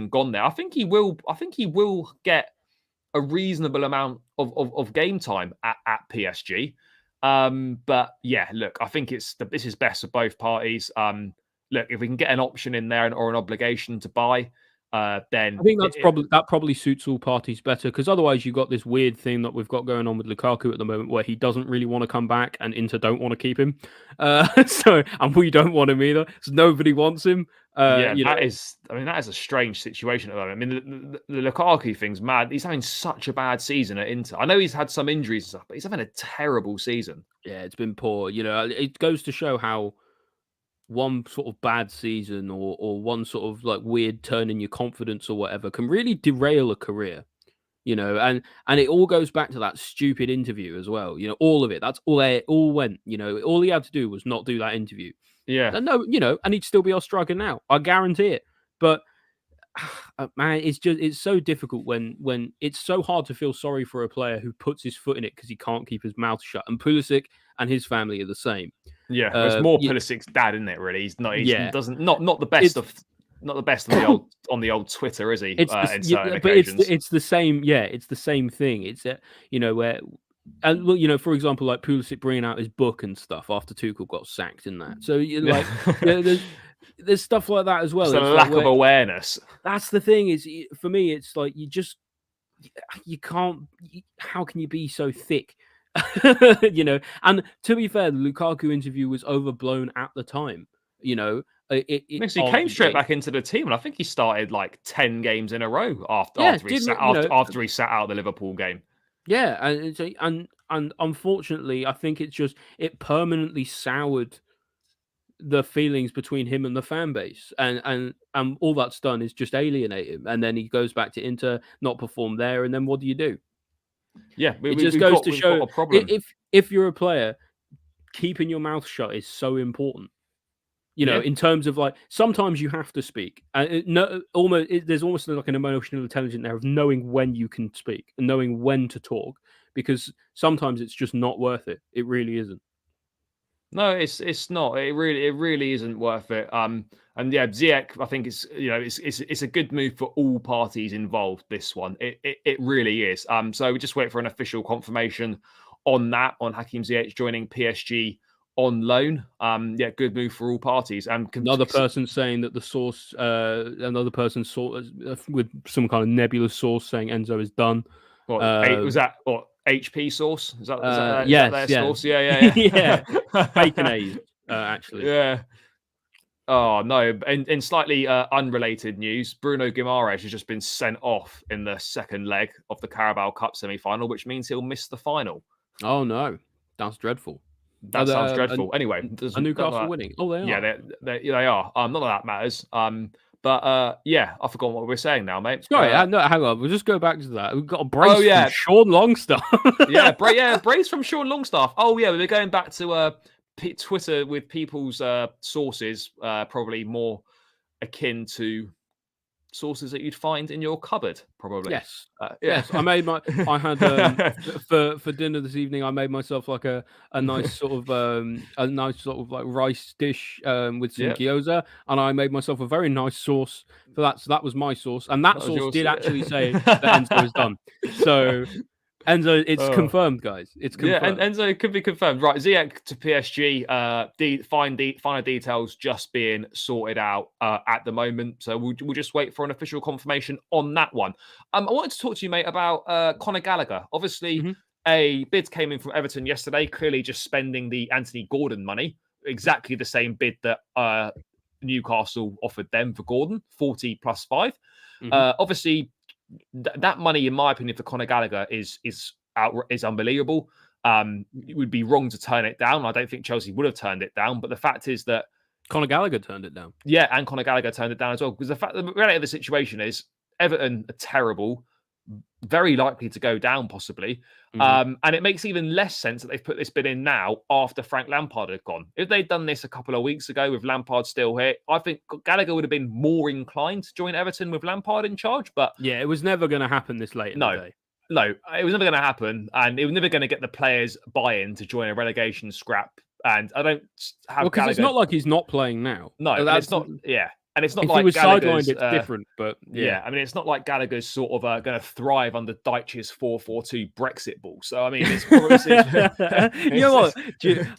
gone there. I think he will get a reasonable amount of game time at PSG. But yeah, look, I think this is best for both parties. look, if we can get an option in there or an obligation to buy, then I think that probably suits all parties better, because otherwise you've got this weird thing that we've got going on with Lukaku at the moment, where he doesn't really want to come back, and Inter don't want to keep him. And we don't want him either. So nobody wants him. That is a strange situation at the moment. I mean, the Lukaku thing's mad. He's having such a bad season at Inter. I know he's had some injuries and stuff, but he's having a terrible season. Yeah, it's been poor. It goes to show how one sort of bad season or one sort of like weird turn in your confidence or whatever can really derail a career, and it all goes back to that stupid interview as well. All of it. That's all it all went. All he had to do was not do that interview. Yeah. And and he'd still be our striker now. I guarantee it. But man, it's so difficult when it's so hard to feel sorry for a player who puts his foot in it because he can't keep his mouth shut. And Pulisic and his family are the same. Yeah, it's more Pulisic's dad, isn't it? Really, he's not. Not the best not the best on the old Twitter, is he? It's the same. Yeah, it's the same thing. It's where. And for example, like Pulisic bringing out his book and stuff after Tuchel got sacked in that. So there's stuff like that as well. It's a lack of awareness. That's the thing. Is for me, it's like you can't. How can you be so thick? And to be fair, the Lukaku interview was overblown at the time. He came straight back into the team, and I think he started like 10 games in a row after he sat out the Liverpool game. Yeah, and unfortunately, I think it permanently soured the feelings between him and the fan base, and all that's done is just alienate him. And then he goes back to Inter, not perform there, and then what do? Yeah, it just goes to show if you're a player, keeping your mouth shut is so important. In terms of like, sometimes you have to speak. There's almost like an emotional intelligence there of knowing when you can speak and knowing when to talk, because sometimes it's just not worth it. It really isn't. No, it's not. It really isn't worth it. And yeah, Ziyech, I think it's a good move for all parties involved. This one, it really is. So we just wait for an official confirmation on Hakim Ziyech joining PSG on loan. Good move for all parties. Another person saying that the source, another person saw with some kind of nebulous source saying Enzo is done. Was that what? HP source? Is that their source? Yeah. Yeah. Bacon actually. Yeah. Oh no! In slightly unrelated news, Bruno Guimaraes has just been sent off in the second leg of the Carabao Cup semi-final, which means he'll miss the final. Oh no, that's dreadful. That sounds dreadful. Anyway, Newcastle winning. Oh, they are. Yeah, they are. Not that that matters. But I forgot what we were saying now, mate. Sorry, no, hang on. We'll just go back to that. We've got a brace from Sean Longstaff. Brace from Sean Longstaff. Oh yeah, we're going back to Twitter with people's sources, probably more akin to sources that you'd find in your cupboard, probably. Yes. Yes. I had for dinner this evening. I made myself like a nice sort of like rice dish with some gyoza, and I made myself a very nice sauce for that. So that was my sauce, and that sauce did actually say that Enzo is done. So Enzo, it's confirmed, guys. It's confirmed. Yeah, and Enzo could be confirmed. Right, Ziyech to PSG. Final details just being sorted out at the moment. So we'll just wait for an official confirmation on that one. I wanted to talk to you, mate, about Conor Gallagher. Obviously, a bid came in from Everton yesterday, clearly just spending the Anthony Gordon money. Exactly the same bid that Newcastle offered them for Gordon, 40 plus 5. Obviously, that money, in my opinion, for Conor Gallagher is unbelievable. It would be wrong to turn it down. I don't think Chelsea would have turned it down. But the fact is that Conor Gallagher turned it down. Yeah, and Conor Gallagher turned it down as well. Because the reality of the situation is Everton are terrible, very likely to go down possibly. And it makes even less sense that they've put this bid in now after Frank Lampard had gone. If they'd done this a couple of weeks ago with Lampard still here, I think Gallagher would have been more inclined to join Everton with Lampard in charge. But yeah, it was never going to happen this late in the day. No, it was never going to happen. And it was never going to get the players buy-in to join a relegation scrap. And I don't have because it's not like he's not playing now. No, it's not. Yeah. And it's not If like it was Gallagher's, sidelined, it's different. But yeah, I mean, it's not like Gallagher's sort of going to thrive under Deitch's 4-4-2 Brexit ball. So I mean, it's you know what?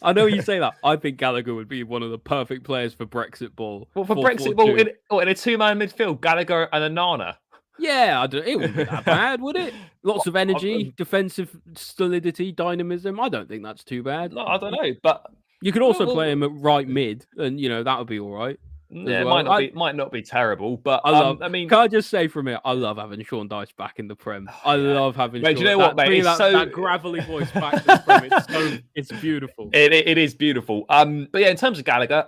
I know you say that. I think Gallagher would be one of the perfect players for Brexit ball. Well, for Brexit ball in a 2-man midfield, Gallagher and Onana. Yeah, it wouldn't be that bad, would it? Lots of energy, defensive solidity, dynamism. I don't think that's too bad. No, I don't know, but you could also play him at right mid, and that would be all right. Yeah, well. It might not be terrible, but I mean, can I just say from here, I love having Sean Dyche back in the Prem. I love having. Mate, Sean, do you know what, mate? It's that gravelly voice back in the Prem. It's beautiful. It is beautiful. But yeah, in terms of Gallagher,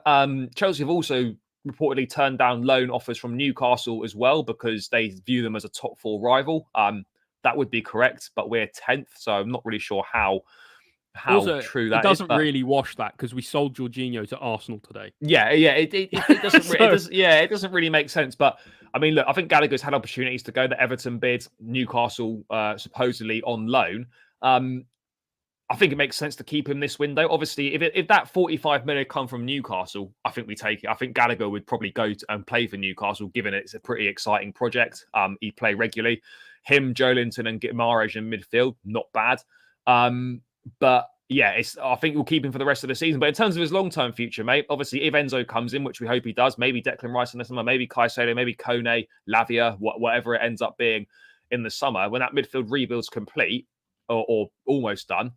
Chelsea have also reportedly turned down loan offers from Newcastle as well because they view them as a top 4 rival. That would be correct, but we're 10th, so I'm not really sure how also, true that is. It doesn't really wash that because we sold Jorginho to Arsenal today. Yeah, it doesn't. It doesn't really make sense. But I mean, look, I think Gallagher's had opportunities to go. The Everton bid, Newcastle supposedly on loan. I think it makes sense to keep him this window. Obviously, if that 45 million come from Newcastle, I think we take it. I think Gallagher would probably go and play for Newcastle, given it's a pretty exciting project. He'd play regularly. Him, Joelinton, and Guimaraes in midfield, not bad. But yeah, I think we'll keep him for the rest of the season. But in terms of his long-term future, mate, obviously, if Enzo comes in, which we hope he does, maybe Declan Rice in the summer, maybe Caicedo, maybe Kone, Lavia, whatever it ends up being in the summer, when that midfield rebuild's complete or almost done,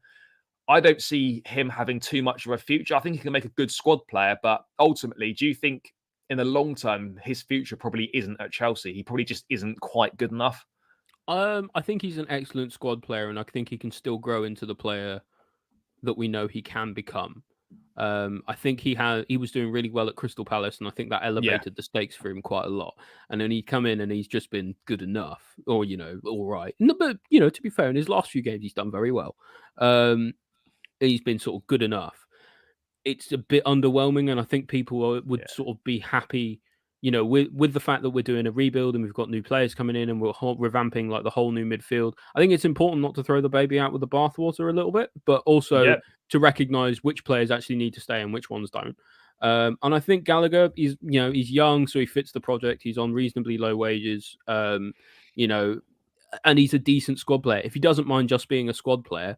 I don't see him having too much of a future. I think he can make a good squad player, but ultimately, do you think in the long term, his future probably isn't at Chelsea? He probably just isn't quite good enough. I think he's an excellent squad player, and I think he can still grow into the player that we know he can become. I think he was doing really well at Crystal Palace, and I think that elevated the stakes for him quite a lot. And then he'd come in and he's just been good enough, or all right. No, but to be fair, in his last few games, he's done very well. He's been sort of good enough. It's a bit underwhelming, and I think people would sort of be happy, with the fact that we're doing a rebuild and we've got new players coming in and we're revamping like the whole new midfield. I think it's important not to throw the baby out with the bathwater a little bit, but also to recognise which players actually need to stay and which ones don't. And I think Gallagher, he's young, so he fits the project. He's on reasonably low wages, and he's a decent squad player. If he doesn't mind just being a squad player,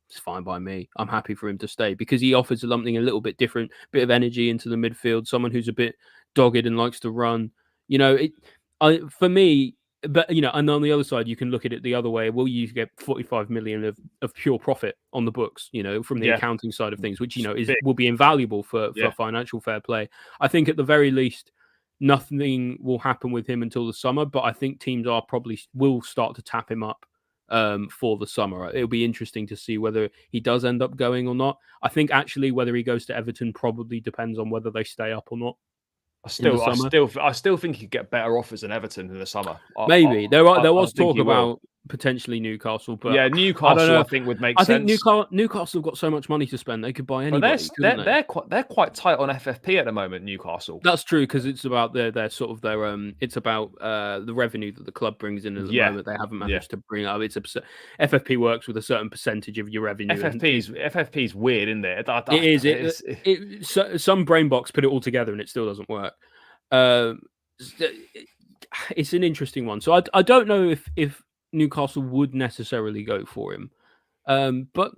it's fine by me. I'm happy for him to stay because he offers something a little bit different, bit of energy into the midfield, someone who's a bit dogged and likes to run. For me, but and on the other side, you can look at it the other way. Will you get 45 million of pure profit on the books, from the accounting side of things, which will be invaluable for financial fair play. I think at the very least, nothing will happen with him until the summer, but I think teams will start to tap him up for the summer. It'll be interesting to see whether he does end up going or not. I think actually whether he goes to Everton probably depends on whether they stay up or not. I still think he'd get better offers than Everton in the summer. Maybe there was talk about potentially Newcastle, but Newcastle I think would make sense. I think Newcastle have got so much money to spend they could buy anybody. They're quite tight on FFP at the moment. Newcastle. That's true because it's about it's about the revenue that the club brings in at the moment. They haven't managed to bring up. FFP works with a certain percentage of your revenue. FFP's weird, isn't it? It is. Some brain box put it all together and it still doesn't work. It's an interesting one. So I don't know if Newcastle would necessarily go for him. But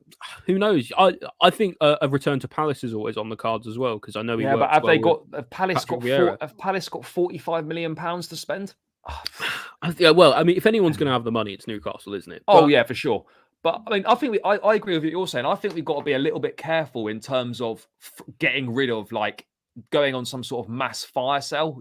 who knows? I think a return to Palace is always on the cards as well because I know but have Palace got 45 million pounds to spend? Well, I mean, if anyone's going to have the money, it's Newcastle, isn't it? For sure. But I mean, I think I agree with what you're saying. I think we've got to be a little bit careful in terms of getting rid of going on some sort of mass fire sale.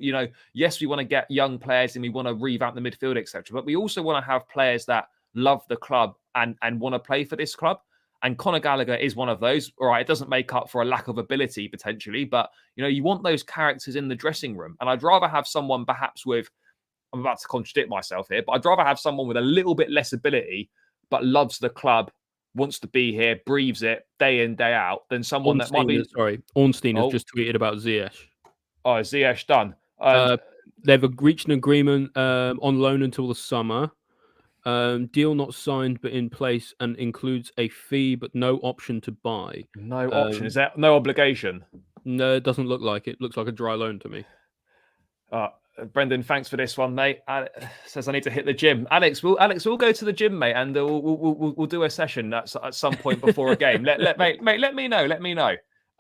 Yes, we want to get young players and we want to revamp the midfield, etc. But we also want to have players that love the club and want to play for this club. And Conor Gallagher is one of those. All right, it doesn't make up for a lack of ability potentially, but you want those characters in the dressing room. And I'd rather have someone perhaps I'm about to contradict myself here, but I'd rather have someone with a little bit less ability, but loves the club, wants to be here, breathes it day in, day out, than someone that might be... Ornstein has just tweeted about Ziyech. Oh, Ziyech done. They've reached an agreement on loan until the summer. Deal not signed but in place and includes a fee but no option to buy. No option? Is that no obligation? No, it doesn't look like it. Looks like a dry loan to me. Brendan, thanks for this one, mate. Says I need to hit the gym. Alex, we'll go to the gym, mate, and we'll do a session at some point before a game. Let me know. Let me know.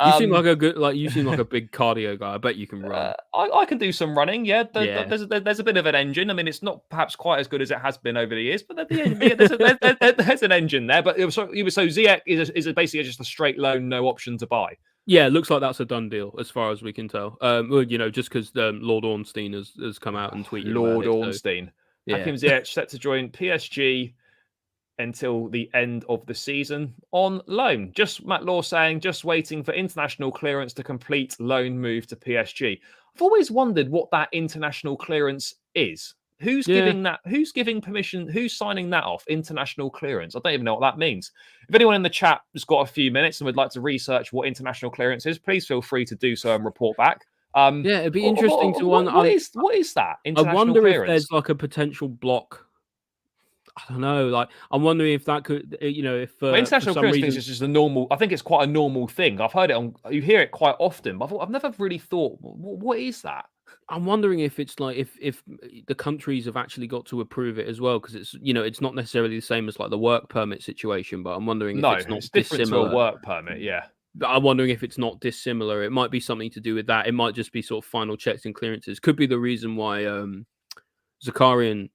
You seem like a good, you seem like a big cardio guy. I bet you can run. I can do some running. Yeah, Yeah. There's a bit of an engine. I mean, it's not perhaps quite as good as it has been over the years, but there's an engine there. But so Ziyech is basically just a straight loan, no option to buy. Yeah, it looks like that's a done deal as far as we can tell. Well, just because Lord Ornstein has come out and tweeted Lord about it, Ornstein. So, Hakim Ziyech set to join PSG until the end of the season on loan. Just Matt Law saying, just waiting for international clearance to complete loan move to PSG. I've always wondered what that international clearance is. Who's giving that? Who's giving permission? Who's signing that off? International clearance. I don't even know what that means. If anyone in the chat has got a few minutes and would like to research what international clearance is, please feel free to do so and report back. It'd be interesting to wonder. What is that? I wonder clearance? If there's like a potential block. I don't know. I'm wondering if that could, if international clearance is just a normal. I think it's quite a normal thing. I've heard it you hear it quite often, but I've never really thought, what is that? I'm wondering if it's like if the countries have actually got to approve it as well, because it's not necessarily the same as like the work permit situation. But I'm wondering if it's not different dissimilar to a work permit. Yeah, but I'm wondering if it's not dissimilar. It might be something to do with that. It might just be sort of final checks and clearances. Could be the reason why Zakarian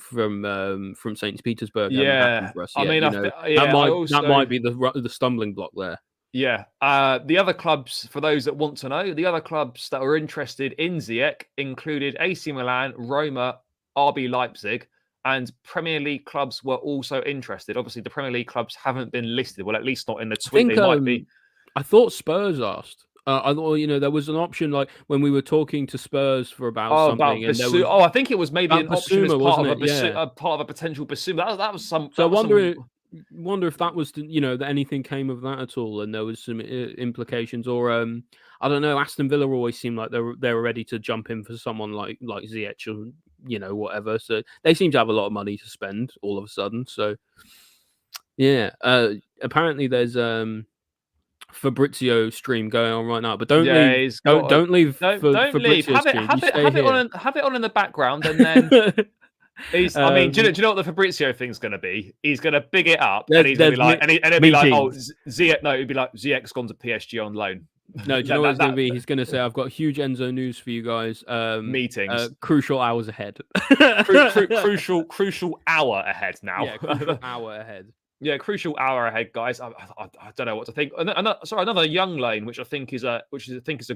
from St. Petersburg. Yeah, I mean, that might be the stumbling block there. Yeah. The other clubs, for those that want to know, the other clubs that were interested in Ziyech included AC Milan, Roma, RB Leipzig, and Premier League clubs were also interested. Obviously, the Premier League clubs haven't been listed. Well, at least not in the tweet. They might be. I thought Spurs asked. I thought, there was an option like when we were talking to Spurs for about something. I think it was maybe an option as part of a potential Basuma. That was some. So I wonder if that was, that anything came of that at all, and there was some implications, or I don't know. Aston Villa always seemed like they were ready to jump in for someone like Ziyech or whatever. So they seem to have a lot of money to spend all of a sudden. So yeah, apparently there's Fabrizio stream going on right now, but don't leave. Don't leave. Don't leave. Have it on in the background, and then. I mean, do you know what the Fabrizio thing's going to be? He's going to big it up, and he's going to be like, it'll be like, oh, Ziyech. No, it'd be like Ziyech's gone to PSG on loan. No, do you know what it's going to be? He's going to say, "I've got huge Enzo news for you guys. Meetings, crucial hours ahead. Crucial hour ahead now. Yeah, crucial hour ahead. Yeah, crucial hour ahead, guys. I don't know what to think. Another young loan, which I think is a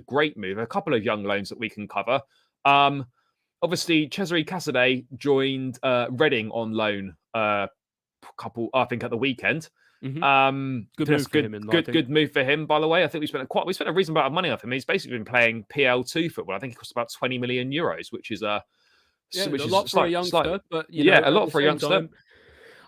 great move. A couple of young loans that we can cover. Obviously, Cesare Casadei joined Reading on loan. I think at the weekend. Mm-hmm. Good move for him. By the way, I think we spent a reasonable amount of money off him. He's basically been playing PL2 football. I think it cost about 20 million euros, which is a lot for a youngster. But a lot for a youngster.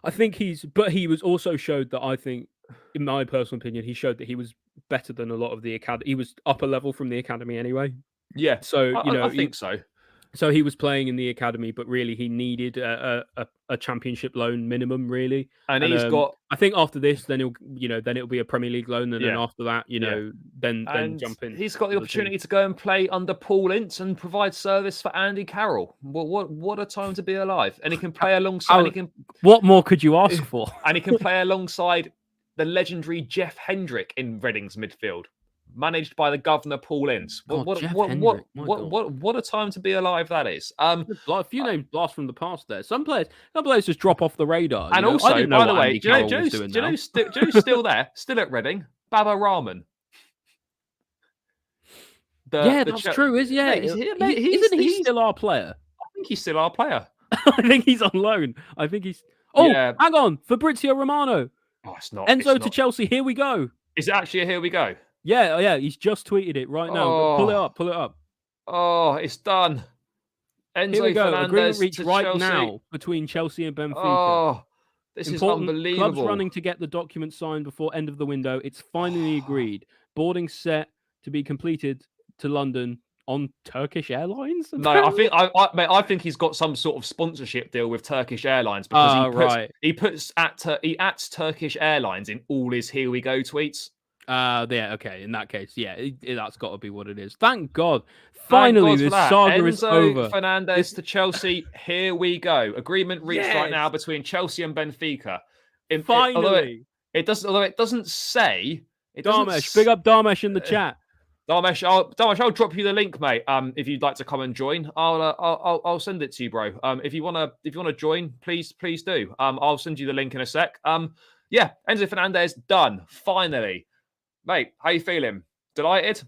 I think he was also showed that, I think, in my personal opinion, he showed that he was better than a lot of the academy. He was upper level from the academy anyway. Yeah. So I think so. So he was playing in the academy, but really he needed a championship loan minimum, really. And he's got. I think after this, then it'll be a Premier League loan, and then after that, then jump in. He's got the opportunity to go and play under Paul Ince and provide service for Andy Carroll. What a time to be alive! And he can play alongside. What more could you ask for? And he can play alongside the legendary Jeff Hendrick in Reading's midfield. Managed by the governor Paul Ince. What a time to be alive that is. A few names blast from the past there. Some players just drop off the radar. And also, by the way, do you know Joe's still there, still at Reading? Baba Rahman. That's true. Isn't he still our player? I think he's still our player. I think he's on loan. I think he's. Oh, hang on, Fabrizio Romano. Oh, it's not. Enzo to Chelsea. Here we go. Is it actually a here we go? Yeah. He's just tweeted it right now. Pull it up. Oh, it's done. Enzo Here we go. Fernandez Agreement reached right Chelsea. Now between Chelsea and Benfica. Oh, this is unbelievable. Clubs running to get the document signed before end of the window. It's finally agreed. Boarding set to be completed to London on Turkish Airlines. Apparently? No, I think he's got some sort of sponsorship deal with Turkish Airlines because he adds Turkish Airlines in all his "Here we go" tweets. Yeah, okay. In that case, yeah, that's got to be what it is. Thank God. Thank Finally, God for this that. saga is Enzo over. Fernandez to Chelsea. Here we go. Agreement reached right now Yes, between Chelsea and Benfica. finally. Although it doesn't say, it doesn't. Darmesh, big up Darmesh in the Uh, chat. Darmesh, I'll drop you the link, mate. If you'd like to come and join, I'll send it to you, bro. If you wanna join, please do. I'll send you the link in a sec. Yeah, Enzo Fernandez done finally, mate. How you feeling? Delighted?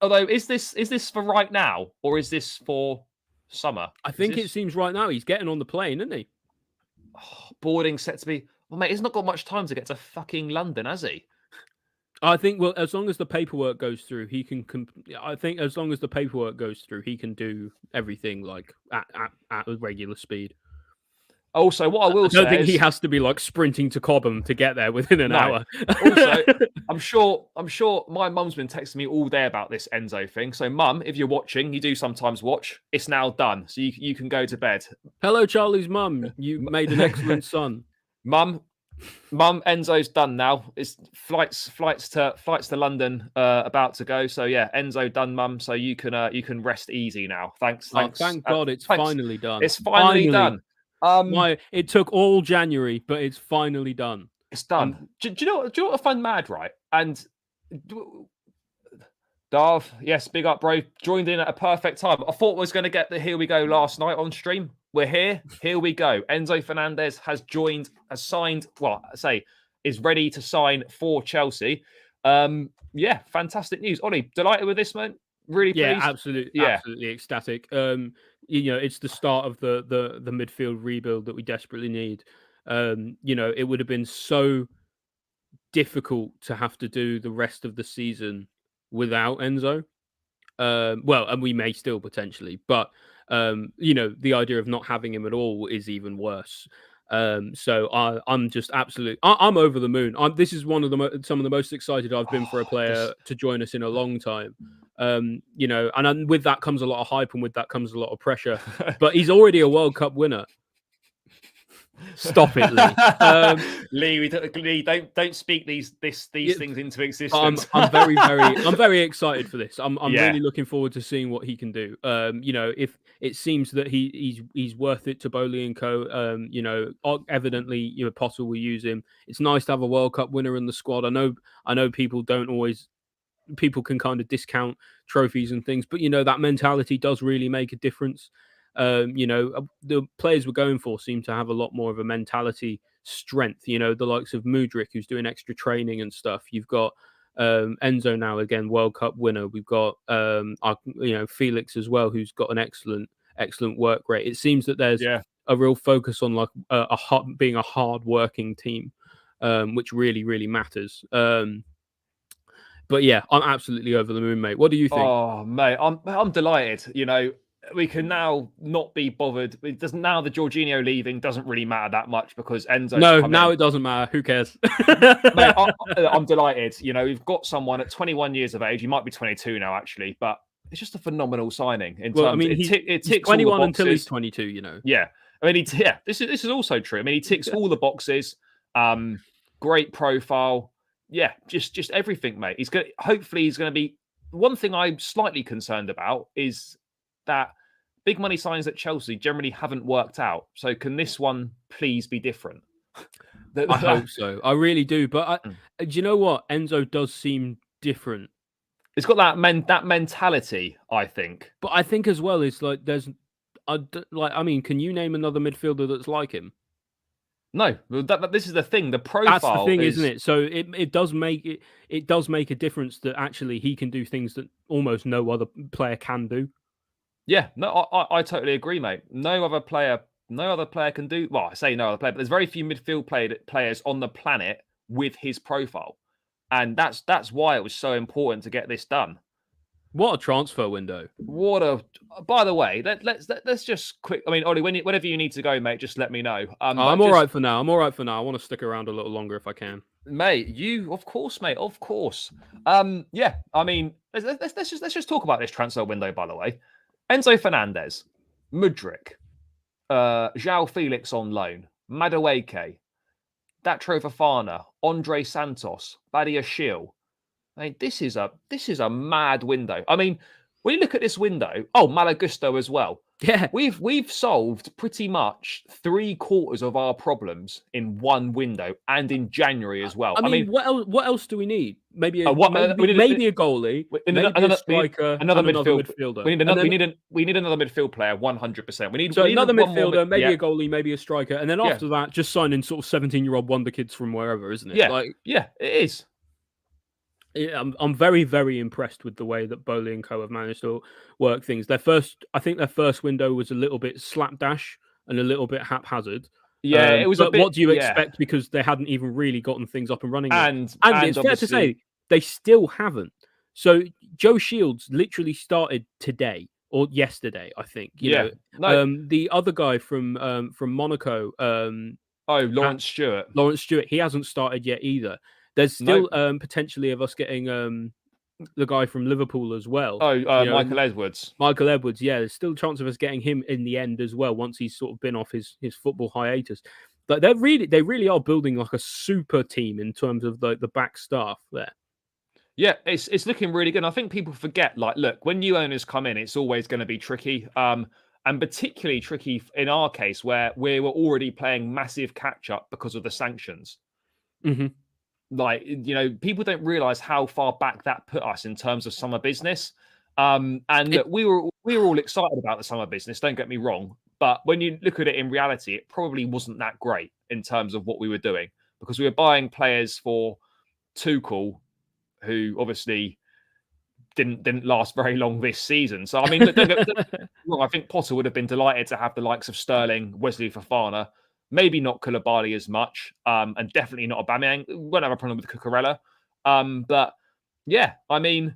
Although, is this for right now or is this for summer? I think it seems right now he's getting on the plane, isn't he? Boarding set to be. Well, mate, he's not got much time to get to fucking London, has he? I think, well, as long as the paperwork goes through, he can. I think as long as the paperwork goes through, he can do everything like at a regular speed. Also, what I will say, I don't think he has to be like sprinting to Cobham to get there within an hour. Also, I'm sure my mum's been texting me all day about this Enzo thing. So, mum, if you're watching, you do sometimes watch. It's now done, so you can go to bed. Hello, Charlie's mum. You made an excellent son. Mum, Enzo's done now. It's flights to London about to go. So yeah, Enzo done, mum. So you can rest easy now. Thanks. Thank God it's finally done. It's finally done. It took all January, but it's finally done. It's done. Do you know what I find mad, right? And Darv, yes, big up, bro. Joined in at a perfect time. I thought I was going to get the here we go last night on stream. We're here. Here we go. Enzo Fernandez has signed. Well, I say is ready to sign for Chelsea. Yeah, fantastic news. Oli, delighted with this, man. Really pleased. Absolutely ecstatic. It's the start of the midfield rebuild that we desperately need. It would have been so difficult to have to do the rest of the season without Enzo. And we may still potentially, but the idea of not having him at all is even worse. So I'm just I'm over the moon. This is one of some of the most excited I've been for a player to join us in a long time. And with that comes a lot of hype, and with that comes a lot of pressure. But he's already a World Cup winner. Stop it, Lee. Lee, don't speak these things into existence. I'm very excited for this. I'm really looking forward to seeing what he can do. If it seems that he's worth it to Bowley and Co. Evidently, Potter will use him. It's nice to have a World Cup winner in the squad. I know people can kind of discount trophies and things, but that mentality does really make a difference. The players we're going for seem to have a lot more of a mentality strength. The likes of Mudryk, who's doing extra training and stuff. You've got Enzo now, again, World Cup winner. We've got Felix as well, who's got an excellent work rate. It seems that there's a real focus on being a hard working team, which really, really matters. But yeah, I'm absolutely over the moon, mate. What do you think? Oh, mate, I'm delighted. We can now not be bothered. It doesn't now. The Jorginho leaving doesn't really matter that much because Enzo. It doesn't matter. Who cares? Mate, I'm delighted. We've got someone at 21 years of age. He might be 22 now, actually, but it's just a phenomenal signing. He's 21 until he's 22. Yeah, This is also true. I mean, he ticks all the boxes. Great profile. Yeah, just everything, mate. Hopefully he's going to be. One thing I'm slightly concerned about is that big money signings at Chelsea generally haven't worked out. So can this one please be different? I hope so. I really do. But do you know what? Enzo does seem different. It's got that mentality, I think. But I think as well, it's like can you name another midfielder that's like him? No, this is the thing. The profile. That's the thing, isn't it? So it does make a difference that actually he can do things that almost no other player can do. Yeah, no, I totally agree, mate. No other player can do. Well, I say no other player, but there's very few midfield players on the planet with his profile, and that's why it was so important to get this done. What a transfer window! By the way, let's just quick. I mean, Oli, whenever you need to go, mate, just let me know. I'm all right for now. I want to stick around a little longer if I can. Mate, of course, mate, of course. Yeah, I mean, let's just talk about this transfer window. By the way, Enzo Fernandez, Mudryk, João Felix on loan, Madueke, Datro Fofana, Andre Santos, Badia Shiel. I mean, this is a mad window. I mean, when you look at this window, Malagusto as well. Yeah, We've solved pretty much 3/4 of our problems in one window, and in January as well. I mean, what else do we need? Maybe a We maybe a goalie, maybe a striker, another and another midfield. midfielder. We need another midfield player, 100%. We need Another one more midfielder, maybe a goalie, maybe a striker, and then after that, just signing sort of 17-year-old wonder kids from wherever, isn't it? Yeah, it is. Yeah, I'm very, very impressed with the way that Bowley and Co have managed to work things. I think their first window was a little bit slapdash and a little bit haphazard. Yeah, it was but a bit. What do you expect? Because they hadn't even really gotten things up and running yet. And it's fair to say they still haven't. So Joe Shields literally started today or yesterday, I think. The other guy from Monaco. Lawrence Stewart. Lawrence Stewart. He hasn't started yet either. There's still potentially of us getting the guy from Liverpool as well. Michael Edwards. Michael Edwards, yeah. There's still a chance of us getting him in the end as well once he's sort of been off his football hiatus. But they really are building like a super team in terms of the back staff there. Yeah, it's looking really good. And I think people forget, look, when new owners come in, it's always going to be tricky. And particularly tricky in our case where we were already playing massive catch up because of the sanctions. Mm-hmm. People don't realize how far back that put us in terms of summer business. Look, we were all excited about the summer business, don't get me wrong. But when you look at it in reality, it probably wasn't that great in terms of what we were doing, because we were buying players for Tuchel, who obviously didn't last very long this season. So, I mean, don't get me wrong, I think Potter would have been delighted to have the likes of Sterling, Wesley Fofana, maybe not Koulibaly as much, and definitely not Aubameyang. Won't have a problem with Cucurella. But yeah, I mean,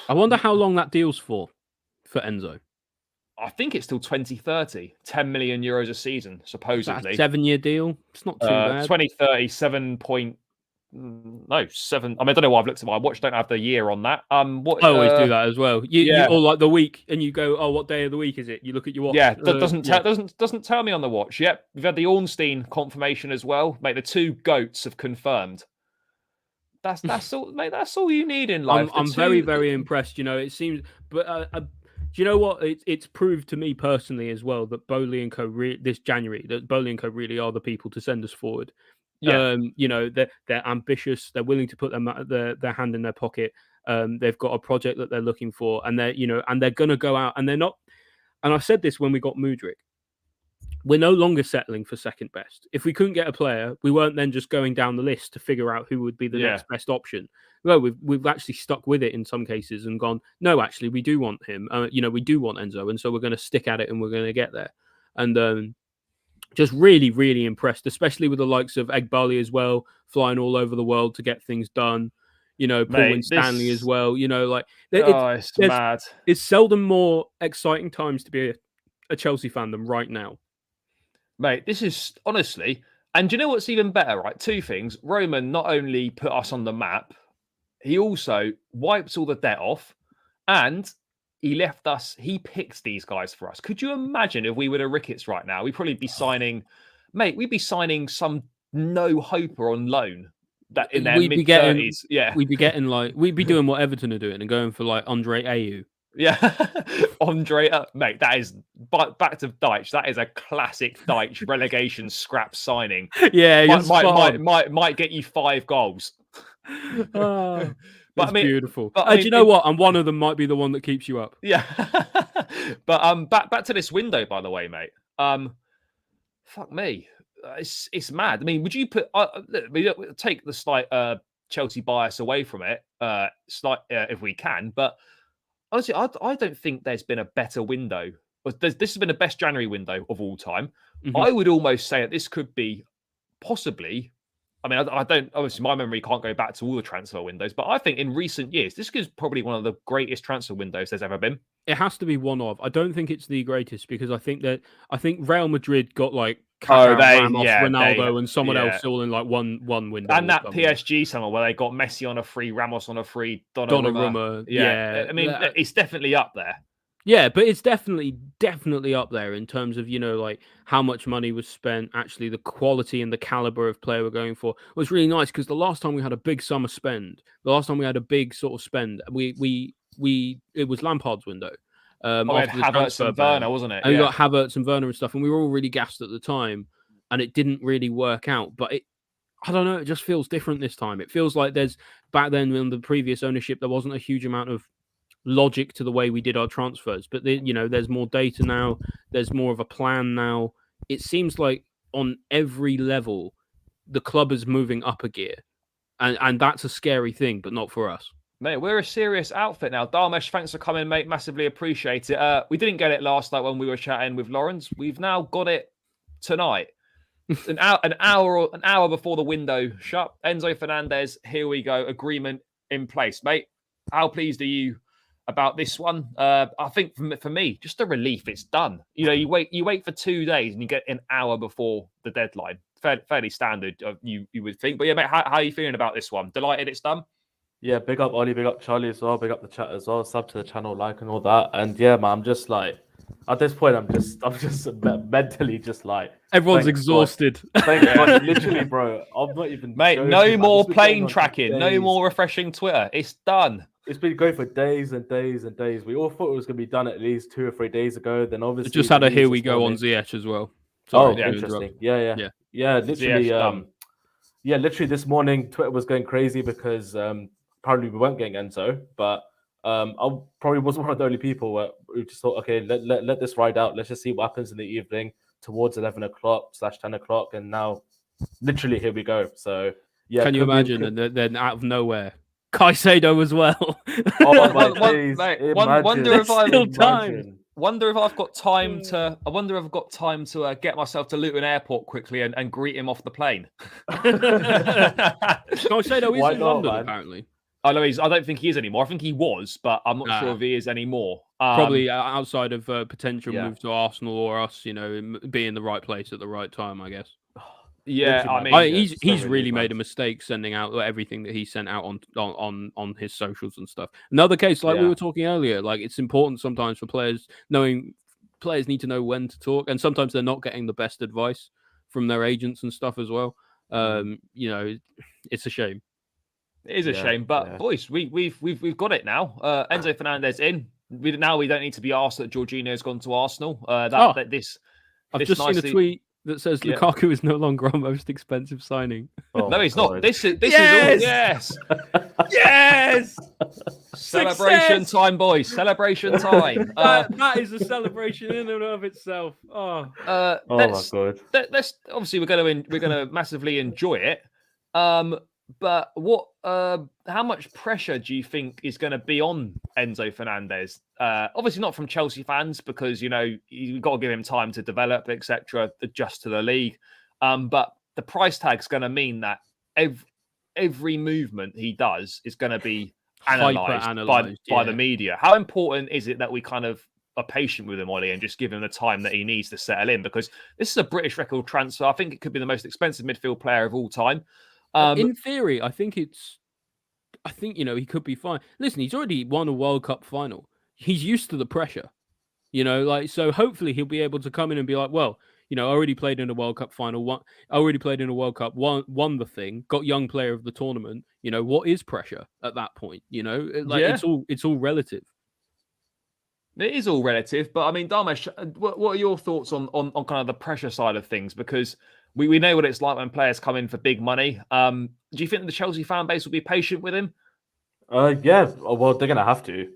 I wonder how long that deal's for Enzo. I think it's till 2030, 10 million euros a season, supposedly. 7-year deal. It's not too bad. 2030, 7. No, 7. I mean, I don't know why I've looked at my watch. Don't have the year on that. I always do that as well. You or like the week, and you go, "Oh, what day of the week is it?" You look at your watch. Yeah, that doesn't tell me on the watch. Yep, we've had the Ornstein confirmation as well. Mate, the two goats have confirmed. That's all, mate. That's all you need in life. I'm very, very impressed. It seems, but do you know what? It's proved to me personally as well that Bowley and Co. This January, that Bowley and Co. really are the people to send us forward. Yeah. They're ambitious. They're willing to put their hand in their pocket. They've got a project that they're looking for, and they're going to go out. And they're not. And I said this when we got Mudryk. We're no longer settling for second best. If we couldn't get a player, we weren't then just going down the list to figure out who would be the next best option. No, we've actually stuck with it in some cases and gone, no, actually, we do want him. We do want Enzo, and so we're going to stick at it and we're going to get there. And just really, really impressed, especially with the likes of Egbali as well, flying all over the world to get things done. Paul Stanley as well. It's mad. It's seldom more exciting times to be a Chelsea fan than right now. Mate, this is honestly, and do you know what's even better, right? Two things. Roman not only put us on the map, he also wiped all the debt off, and he picked these guys for us. Could you imagine if we were the Ricketts right now? We'd probably be signing, we'd be signing some no-hoper on loan that in their mid-30s. We'd be doing what Everton are doing and going for like Andre Ayew. Yeah, Andre, mate, that is back to Deitch. That is a classic Deitch relegation scrap signing. Yeah, might get you 5 goals. But I mean, beautiful. But do you know what? And one of them might be the one that keeps you up. Yeah. But back to this window, by the way, mate. Fuck me, it's mad. I mean, would you take the slight Chelsea bias away from it, if we can, but. Honestly, I don't think there's been a better window. This has been the best January window of all time. Mm-hmm. I would almost say that this could be possibly. I mean, I don't. Obviously, my memory can't go back to all the transfer windows, but I think in recent years, this is probably one of the greatest transfer windows there's ever been. It has to be one of. I don't think it's the greatest because I think Real Madrid got like Ramos, Ronaldo, and someone else all in like one window. And that PSG summer where they got Messi on a free, Ramos on a free, Donnarumma. Yeah. I mean, it's definitely up there. Yeah, but it's definitely up there in terms of, like how much money was spent, actually the quality and the caliber of player we're going for. It was really nice because the last time we had a big summer spend, the last time we had a big sort of spend, it was Lampard's window. We had After the Havertz transfer and ban. Werner, wasn't it? And we Yeah. got Havertz and Werner and stuff, and we were all really gassed at the time, and it didn't really work out. But I don't know, it just feels different this time. It feels like back then in the previous ownership, there wasn't a huge amount of logic to the way we did our transfers, but there's more data now, there's more of a plan now. It seems like on every level the club is moving up a gear, and that's a scary thing, but not for us. Mate, we're a serious outfit now. Dharmesh, thanks for coming, mate. Massively appreciate it. We didn't get it last night when we were chatting with Lawrence. We've now got it tonight. an hour before the window shut. Enzo Fernandez, here we go. Agreement in place, mate. How pleased are you about this one? I think for me, just a relief. It's done. You wait for 2 days and you get an hour before the deadline. Fairly standard, you would think. But yeah, mate, how are you feeling about this one? Delighted it's done? Yeah, big up Oli, big up Charlie as well, big up the chat as well, sub to the channel, like and all that. And yeah, man, I'm just like, at this point, I'm just mentally just like, everyone's exhausted. Thank God, literally, bro. I'm not even. Mate, joking, no man. more It's been plane going on for tracking, no days. more refreshing Twitter. It's done. It's been going for days and days and days. We all thought it was going to be done at least 2 or 3 days ago. Then obviously, Just had a the here news we this go on morning- Ziyech as well. Oh, Sorry to interesting. interrupt. Yeah. Literally, Ziyech done. yeah, literally this morning, Twitter was going crazy because apparently we weren't getting Enzo, but I probably was one of the only people who just thought, okay, let this ride out. Let's just see what happens in the evening towards 11 o'clock / 10 o'clock, and now, literally, here we go. So yeah, Can you imagine? And then out of nowhere, Caicedo as well. Oh my days! Mate, wonder if There's still time. Wonder if I've got time to. I wonder if I've got time to get myself to Luton Airport quickly and greet him off the plane. Caicedo is Why in not, London man? apparently. I know I don't think he is anymore. I think he was, but I'm not sure if he is anymore. Probably outside of potential yeah. move to Arsenal or us, be in the right place at the right time, I guess. Yeah, I Literally, mean, he's really made a mistake sending out everything that he sent out on his socials and stuff. Another case, like we were talking earlier, like it's important sometimes for players need to know when to talk, and sometimes they're not getting the best advice from their agents and stuff as well. It's a shame. it is a shame, but boys, we've got it now. Enzo Fernandez in. We don't need to be asked that Jorginho's gone to Arsenal. I've This just seen a tweet that says Lukaku is no longer our most expensive signing. Oh, no, he's not. This is all Yes! yes. Celebration time, boys. Celebration time. That is a celebration in and of itself. Oh my God. Let's obviously we're gonna massively enjoy it. But how much pressure do you think is going to be on Enzo Fernandez? Obviously not from Chelsea fans because you've got to give him time to develop, etc., adjust to the league. But the price tag's going to mean that every movement he does is going to be analysed by the media. How important is it that we kind of are patient with him, Oli, and just give him the time that he needs to settle in? Because this is a British record transfer. I think it could be the most expensive midfield player of all time. In theory, I think he could be fine. Listen, he's already won a World Cup final. He's used to the pressure, so hopefully he'll be able to come in and be like, well, I already played in a World Cup final. I already played in a World Cup, won the thing, got young player of the tournament. What is pressure at that point? It's all relative. It is all relative, but I mean, Dharmesh, what are your thoughts on kind of the pressure side of things? Because we know what it's like when players come in for big money. Do you think the Chelsea fan base will be patient with him? Yeah, well, they're gonna have to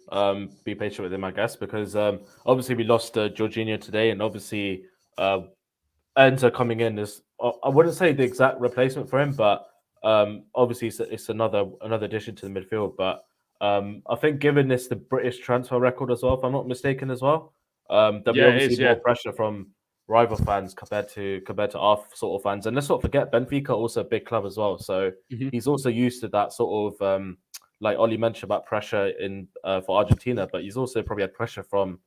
be patient with him, I guess, because obviously we lost Jorginho today, and obviously Enzo coming in is I wouldn't say the exact replacement for him, but obviously it's another addition to the midfield. But I think given this the British transfer record as well, if I'm not mistaken, as well, there'll be obviously more pressure from rival fans compared to our sort of fans. And let's not forget, Benfica also a big club as well, so he's also used to that sort of like Oli mentioned about pressure in for Argentina, but he's also probably had pressure from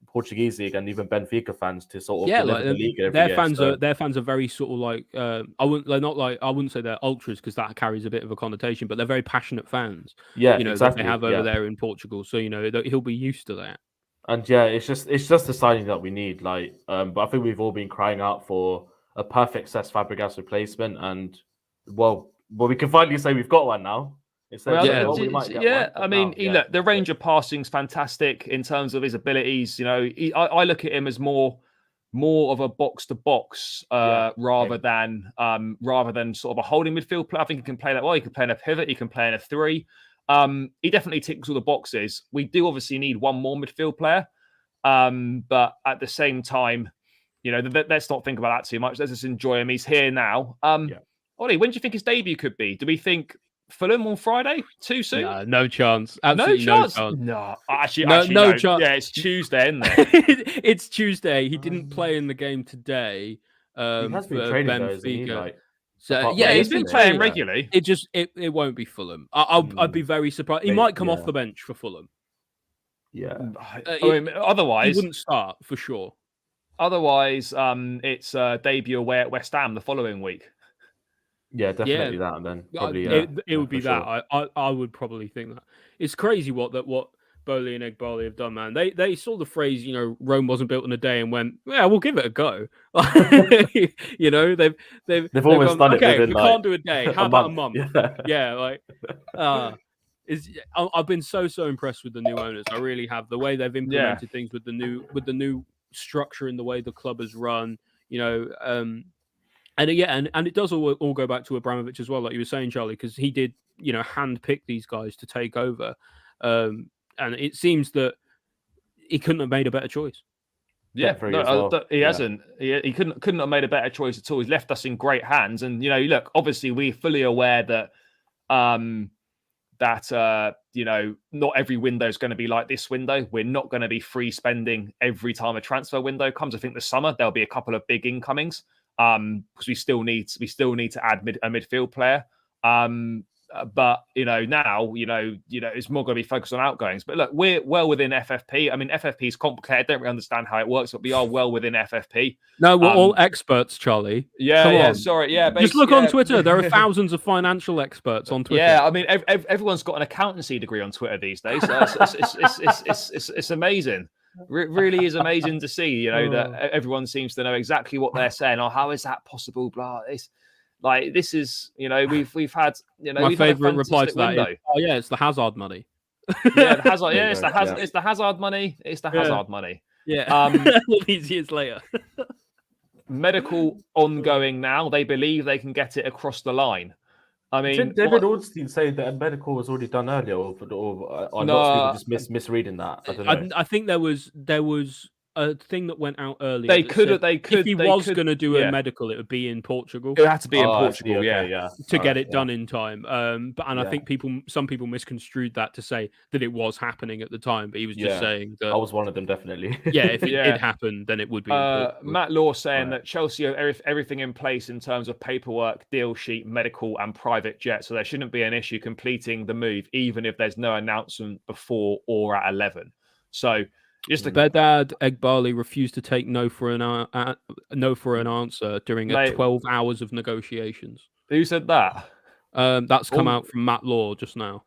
Portuguese league and even Benfica fans to sort of deliver the league every year. Their fans are very sort of like I wouldn't say they're ultras because that carries a bit of a connotation, but they're very passionate fans. Yeah, exactly. That they have over there in Portugal. So he'll be used to that. And yeah, it's just the signing that we need. Like, but I think we've all been crying out for a perfect Cesc Fabregas replacement, and well, we can finally say we've got one now. Instead of saying, we might get one. I mean, look, the range of passing's fantastic in terms of his abilities. You know, I look at him as more of a box to box rather than sort of a holding midfield player. I think he can play that well. He can play in a pivot. He can play in a 3. He definitely ticks all the boxes. We do obviously need one more midfield player, but at the same time, you know, let's not think about that too much. Let's just enjoy him. He's here now. Oli, when do you think his debut could be? Do we think Fulham on Friday? Too soon? Nah, no chance. Absolutely no chance. No, actually, no chance. Yeah, it's Tuesday, isn't it? It's Tuesday. He didn't play in the game today. He has been training though, isn't he? Like, so he's been playing regularly. It won't be Fulham. I'd be very surprised. He might come off the bench for Fulham. Yeah. I mean, otherwise he wouldn't start for sure. Otherwise, it's debut away at West Ham the following week. Yeah, definitely that, and then probably it would be that. Sure. I would probably think that. It's crazy what Bowley and Egbali have done, man. They saw the phrase, you know, Rome wasn't built in a day, and went, yeah, we'll give it a go. You know, they've almost done it. Okay, we can't do a day. How about a month? Yeah, like I've been so impressed with the new owners. I really have. The way they've implemented things with the new structure and the way the club is run. You know, and it does all go back to Abramovich as well, like you were saying, Charlie, because he did, you know, handpick these guys to take over. And it seems that he couldn't have made a better choice. Yeah, he hasn't. He couldn't have made a better choice at all. He's left us in great hands. And, you know, look, obviously we're fully aware that you know, not every window is going to be like this window. We're not going to be free spending every time a transfer window comes. I think this summer there'll be a couple of big incomings because we still need to add a midfield player. But you know, now it's more going to be focused on outgoings. But look, we're well within FFP. I mean, FFP is complicated. I don't really understand how it works, but we are well within FFP. No, we're all experts, Charlie. Yeah. Sorry, yeah. Just look on Twitter. There are thousands of financial experts on Twitter. Yeah, I mean, everyone's got an accountancy degree on Twitter these days. So it's amazing. It really is amazing to see. You know that everyone seems to know exactly what they're saying. Oh, how is that possible? Blah. This is, you know, we've had, you know, my favorite reply to that is, oh yeah, it's the Hazard money. Yeah, the Hazard. Yeah, it's the Hazard money. It's the Hazard money. Yeah. All these years later. Medical ongoing now. They believe they can get it across the line. I mean, did David Ornstein say that a medical was already done earlier, or lots of people just misreading that? I don't know. I think there was a thing that went out earlier. They could. If he was going to do a medical, it would be in Portugal. It would have to be in Portugal, to get it done in time. I think some people misconstrued that to say that it was happening at the time, but he was just saying that. I was one of them, definitely. Yeah, if it happened, then it would be. Matt Law saying that Chelsea have everything in place in terms of paperwork, deal sheet, medical, and private jet, so there shouldn't be an issue completing the move, even if there's no announcement before or at 11. So. Bedad Egbali refused to take no for an answer during 12 hours of negotiations. Who said that? That's come out from Matt Law just now.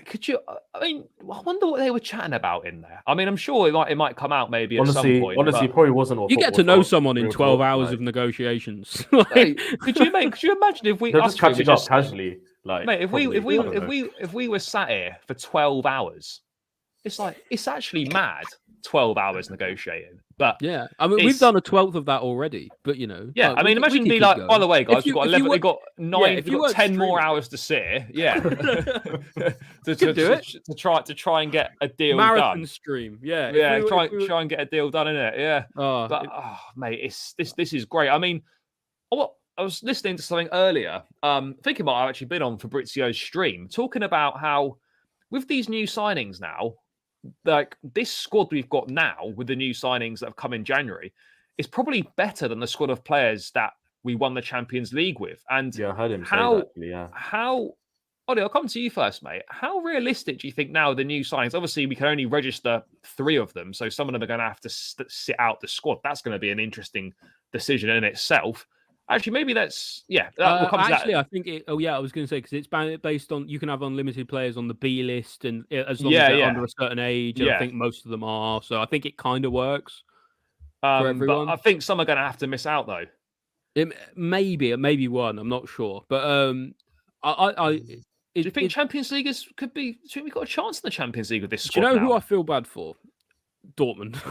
Could you? I mean, I wonder what they were chatting about in there. I mean, I'm sure it might come out maybe at some point. Honestly, it probably wasn't. You get to know someone in 12 hours of negotiations. Could you imagine if we just catching up casually? Like, mate, if we were sat here for 12 hours, it's actually mad. 12 hours negotiating, but yeah, I mean, we've done a 12th of that already. But you know, I mean, imagine be like, going. By the way, guys, we've got 11. We've got 9. We've got 10 more hours to sit here. Yeah, to try and get a deal marathon done. Stream. Yeah, try and get a deal done in it. Yeah, mate, this is great. I mean, I was listening to something earlier. Thinking about I've actually been on Fabrizio's stream talking about how with these new signings now. Like this squad we've got now with the new signings that have come in January is probably better than the squad of players that we won the Champions League with. And I heard him say that. Actually, Ollie, I'll come to you first, mate. How realistic do you think now the new signings? Obviously, we can only register 3 of them, so some of them are going to have to sit out the squad. That's going to be an interesting decision in itself. Actually, maybe that's we'll come to actually, that. I think I was going to say because it's based on you can have unlimited players on the B list, and as long as they're under a certain age, and I think most of them are. So I think it kind of works for everyone. But I think some are going to have to miss out though. Maybe one. I'm not sure, but do you think Champions League could be? Do you think we've got a chance in the Champions League with this squad? Do you know now? who I feel bad for? Dortmund.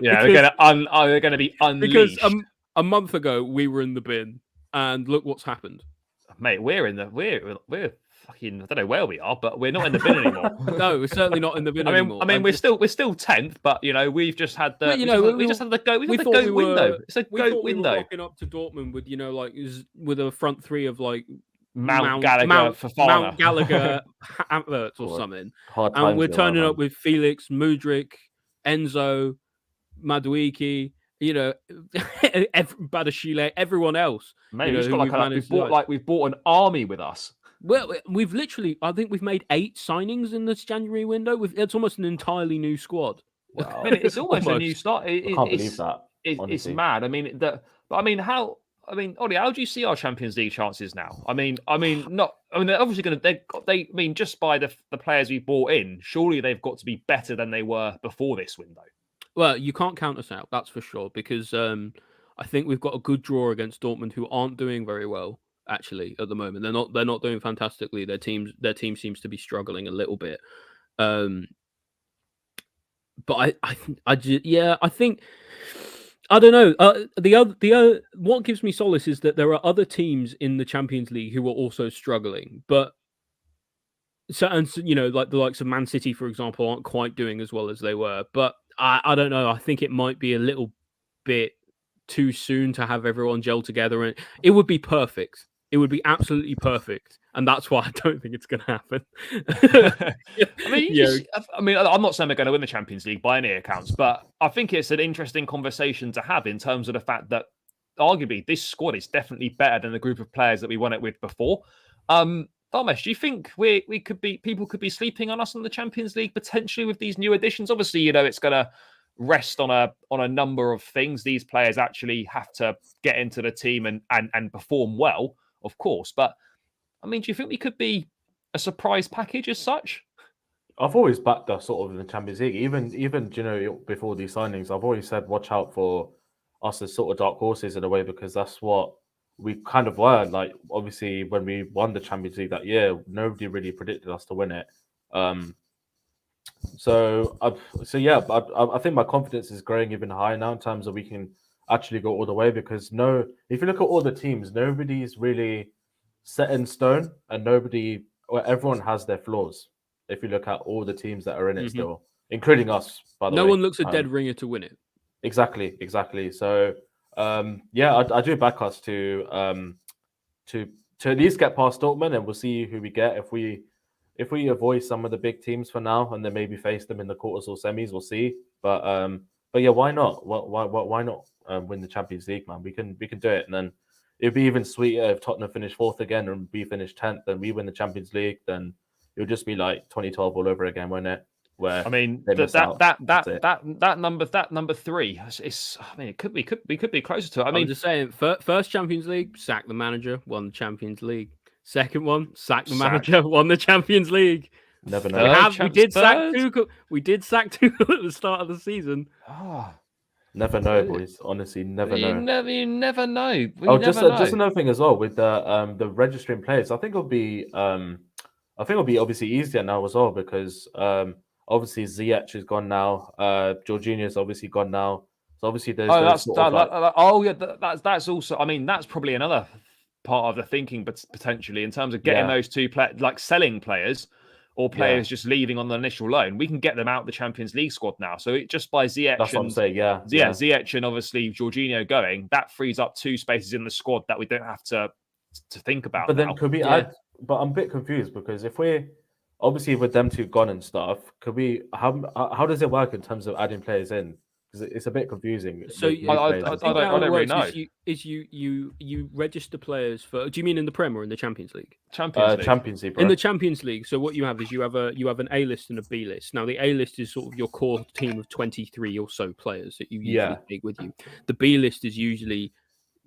They're going to be unleashed. Because a month ago we were in the bin, and look what's happened, mate. We're fucking. I don't know where we are, but we're not in the bin anymore. No, we're certainly not in the bin anymore. I mean, we're still 10th, but we've just had the we just had the goat window. It's a goat window. We were rocking up to Dortment with with a front three of like Mount Gallagher, Mount Gallagher adverts or something, and we're turning up with Felix, Mudryk, Enzo, Madueke, Badashile, everyone else. Mate, we've bought an army with us. Well, I think we've made 8 signings in this January window. It's almost an entirely new squad. Wow. I mean, it's almost a new start. I can't believe that. It's mad. Oli, how do you see our Champions League chances now? They're obviously going to. Just by the players we bought in, surely they've got to be better than they were before this window. Well, you can't count us out, that's for sure, because I think we've got a good draw against Dortmund, who aren't doing very well actually at the moment. They're not doing fantastically. Their team seems to be struggling a little bit. But I think. I don't know. The other what gives me solace is that there are other teams in the Champions League who are also struggling, but like the likes of Man City, for example, aren't quite doing as well as they were. But I don't know. I think it might be a little bit too soon to have everyone gel together, and it would be perfect. It would be absolutely perfect, and that's why I don't think it's going to happen. I'm not saying they're going to win the Champions League by any accounts, but I think it's an interesting conversation to have in terms of the fact that arguably this squad is definitely better than the group of players that we won it with before. Dharmesh, do you think people could be sleeping on us in the Champions League potentially with these new additions? Obviously, it's going to rest on a number of things. These players actually have to get into the team and perform well, of course. But do you think we could be a surprise package as such? I've always backed us sort of in the Champions League. Even before these signings, I've always said watch out for us as sort of dark horses in a way, because that's what we kind of were. Like, obviously, when we won the Champions League that year, nobody really predicted us to win it. I think my confidence is growing even higher now in terms of we can actually go all the way, because if you look at all the teams, nobody's really set in stone, and everyone has their flaws. If you look at all the teams that are in it still, including us, by the way. No one looks a dead ringer to win it. Exactly. So, I do back us to at least get past Dortmund, and we'll see who we get. If we avoid some of the big teams for now, and then maybe face them in the quarters or semis, we'll see. But why not? Why not win the Champions League, man? We can do it, and then it'd be even sweeter if Tottenham finish 4th again and we finish 10th, and we win the Champions League. Then it'll just be like 2012 all over again, won't it? Where that number 3 is. We could be closer to it. I'm just saying, first Champions League, sack the manager, won the Champions League. Second one, sack the manager, won the Champions League. Never know. We did sack Tuchel. We did sack Tuchel at the start of the season. Never know, boys. Honestly, never know. You never know. Just another thing as well with the registering players. I think it'll be obviously easier now as well, because obviously Ziyech is gone now. Jorginho is obviously gone now. So obviously there's that's also. That's probably another part of the thinking, but potentially in terms of getting those two like selling players or players just leaving on the initial loan, we can get them out the Champions League squad now. So it just by Ziyech, that's what I'm saying. Ziyech and obviously Jorginho going, that frees up 2 spaces in the squad that we don't have to think about. But then could we add? But I'm a bit confused, because if we're obviously with them 2 gone and stuff, could we? How does it work in terms of adding players in? Because it's a bit confusing. So I don't really know. You register players for? Do you mean in the Prem or in the Champions League? Champions League. Bro. In the Champions League. So what you have is you have an A list and a B list. Now the A list is sort of your core team of 23 or so players that you usually take with you. The B list is usually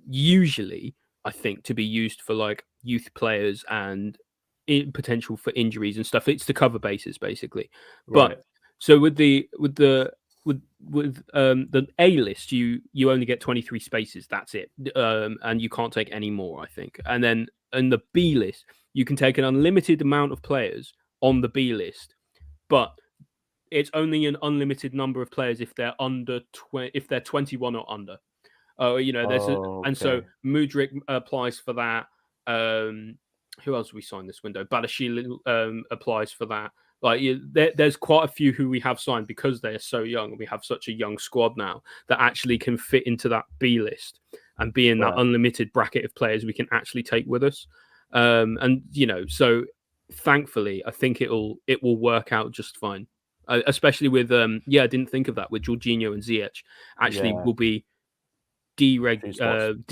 usually, I think, to be used for like youth players and potential for injuries and stuff. It's to cover bases basically. But Right. so with the A list, you only get 23 spaces. That's it, and you can't take any more, I think. And then in the B list, you can take an unlimited amount of players on the B list, but it's only an unlimited number of players if they're under if they're 21 or under. And so Mudryk applies for that. Who else we signed this window? Badashile applies for that. Like there's quite a few who we have signed because they are so young, and we have such a young squad now that actually can fit into that B list and be in that unlimited bracket of players we can actually take with us. So thankfully, I think it will work out just fine. Especially with I didn't think of that with Jorginho and Ziyech. Actually, will be deregistered,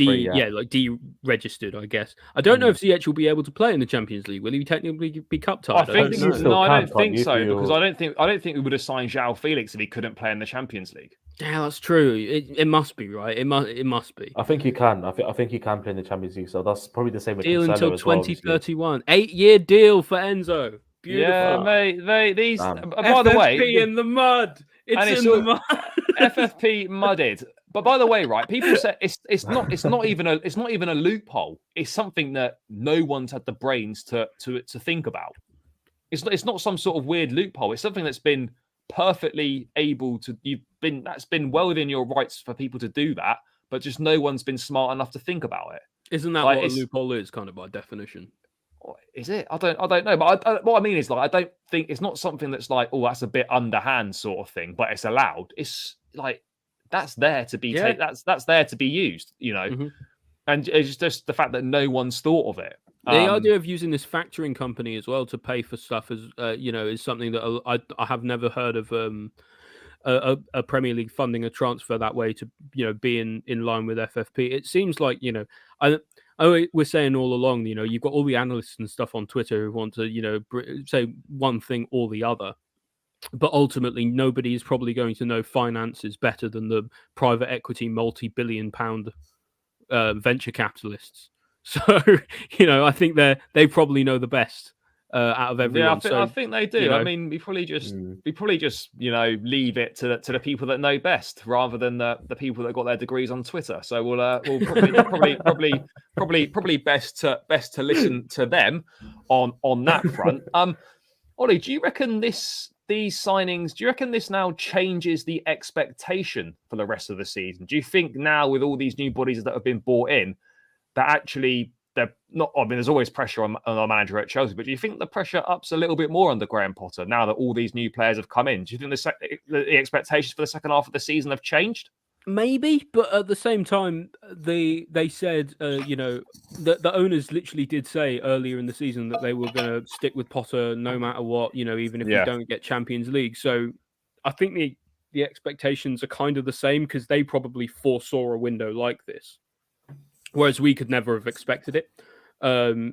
I guess. I don't know if Ziyech will be able to play in the Champions League. Will he technically be cup tied? I don't think so because I don't think we would have signed João Felix if he couldn't play in the Champions League. Yeah, that's true. It must be right. It must be. I think he can. I think he can play in the Champions League. So that's probably the same with deal Cancelo until as well, 2031. 8-year deal for Enzo. Beautiful. Yeah, mate. These. By FFP the way, in the mud. It's in the mud. FFP mudded. But by the way, right? People say it's not even a loophole. It's something that no one's had the brains to think about. It's not some sort of weird loophole. It's something that's been perfectly able to. That's been well within your rights for people to do that. But just no one's been smart enough to think about it. Isn't that what a loophole is, kind of by definition? Is it? I don't know. But what I mean is, like, I don't think it's not something that's like, oh, that's a bit underhand sort of thing, but it's allowed. It's like that's there to be that's there to be used, you know. Mm-hmm. And it's just the fact that no one's thought of it. The idea of using this factoring company as well to pay for stuff is something that I have never heard of. A Premier League funding a transfer that way to be in line with FFP. It seems like we're saying all along, you've got all the analysts and stuff on Twitter who want to, say one thing or the other. But ultimately, nobody is probably going to know finances better than the private equity multi-billion pound venture capitalists. So, I think they probably know the best out of everyone. Yeah, I think they do. I mean, we probably just leave it to the people that know best rather than the people that got their degrees on Twitter. So we'll probably best to listen to them on that front. Oli, do you reckon these signings? Do you reckon this now changes the expectation for the rest of the season? Do you think now with all these new bodies that have been brought in, that actually they're not? I mean, there's always pressure on our manager at Chelsea, but do you think the pressure ups a little bit more under Graham Potter now that all these new players have come in? Do you think the expectations for the second half of the season have changed? Maybe, but at the same time, they said, the owners literally did say earlier in the season that they were going to stick with Potter no matter what, even if we don't get Champions League. So I think the expectations are kind of the same because they probably foresaw a window like this, whereas we could never have expected it. I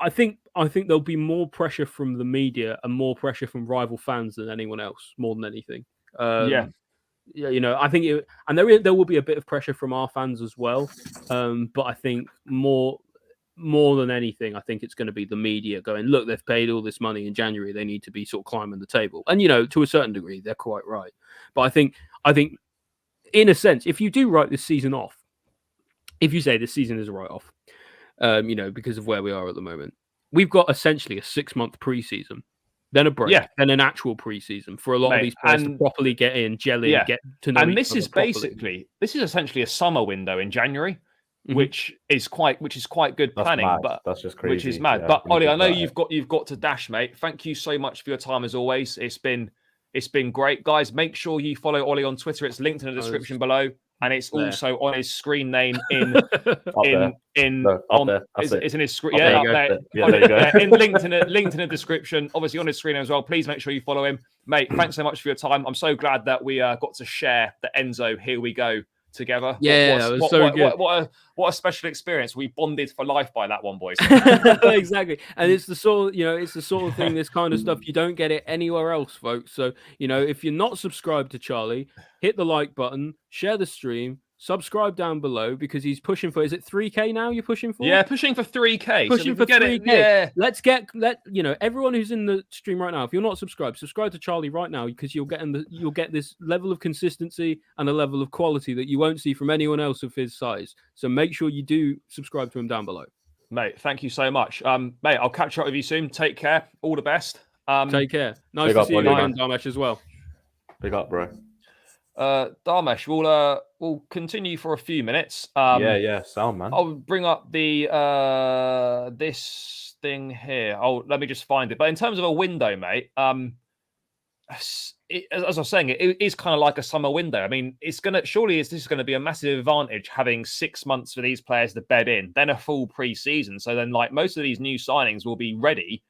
think there'll be more pressure from the media and more pressure from rival fans than anyone else, more than anything. I think there will be a bit of pressure from our fans as well. But I think more than anything, I think it's going to be the media going, look, they've paid all this money in January. They need to be sort of climbing the table. And, to a certain degree, they're quite right. But I think in a sense, if you do write this season off, if you say this season is a write-off, because of where we are at the moment, we've got essentially a 6-month preseason. Then a break, then an actual preseason for a lot of these players to properly get in, gel in, get to know. And this is essentially a summer window in January, which is quite good planning. But that's just crazy. Which is mad. But Oli, I know you've got to dash, mate. Thank you so much for your time as always. It's been great, guys. Make sure you follow Oli on Twitter. It's linked in the description below. And it's also on his screen name it's in his screen. Yeah, up there. Yeah, there you go. Linked in the description, obviously on his screen as well. Please make sure you follow him, mate. Thanks so much for your time. I'm so glad that we got to share the Enzo Here We Go together. Yeah, it was so good. What a special experience. We bonded for life by that one, boys. Exactly. And it's the sort of thing, this kind of stuff, you don't get it anywhere else, folks. So, if you're not subscribed to Charlie, hit the like button, share the stream, subscribe down below because he's pushing for. Is it 3K now? You're pushing for? Yeah, pushing for 3K. Pushing so for 3K. Yeah. Let's everyone who's in the stream right now. If you're not subscribed to Charlie right now because you'll get this level of consistency and a level of quality that you won't see from anyone else of his size. So make sure you do subscribe to him down below. Mate, thank you so much. Mate, I'll catch up with you soon. Take care. All the best. Take care. Nice to see you again, Dharmesh, as well. Big up, bro. Dharmesh, we'll continue for a few minutes. Sound, man. I'll bring up the this thing here. Let me just find it. But in terms of a window, mate, as I was saying, it is kind of like a summer window. I mean, this is going to be a massive advantage having 6 months for these players to bed in, then a full pre-season. So then, like, most of these new signings will be ready,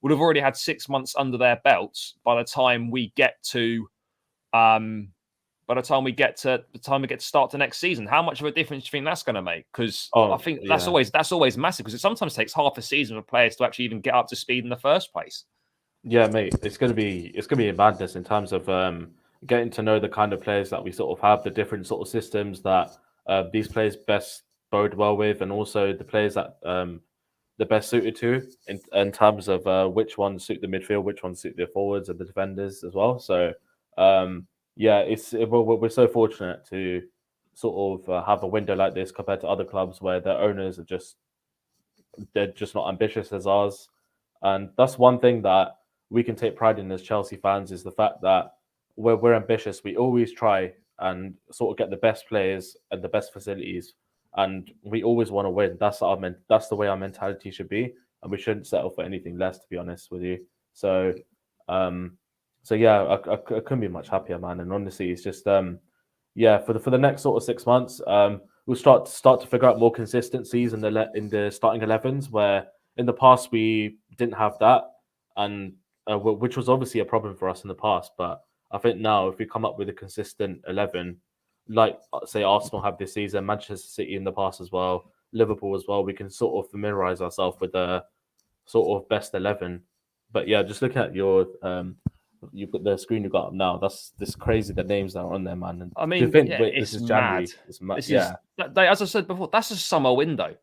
would have already had 6 months under their belts by the time we get to start the next season. How much of a difference do you think that's going to make? Because I think that's always massive, because it sometimes takes half a season for players to actually even get up to speed in the first place. Yeah, mate, it's gonna be a madness in terms of getting to know the kind of players that we sort of have, the different sort of systems that these players best bode well with, and also the players that they're best suited to in terms of which ones suit the midfield, which ones suit the forwards and the defenders as well. So we're so fortunate to sort of have a window like this compared to other clubs where their owners are they're just not ambitious as ours. And that's one thing that we can take pride in as Chelsea fans, is the fact that we're ambitious. We always try and sort of get the best players and the best facilities, and we always want to win. That's the way our mentality should be, and we shouldn't settle for anything less, to be honest with you. So I couldn't be much happier, man. And honestly, it's just for the next sort of 6 months, we'll start to figure out more consistencies in the starting 11s, where in the past we didn't have that, and which was obviously a problem for us in the past. But I think now, if we come up with a consistent 11, like say Arsenal have this season, Manchester City in the past as well, Liverpool as well, we can sort of familiarize ourselves with the sort of best 11. But yeah, just looking at your you put the screen you got up now. That's crazy, the names that are on there, man. And I mean, this is January. It's mad. As I said before, that's a summer window.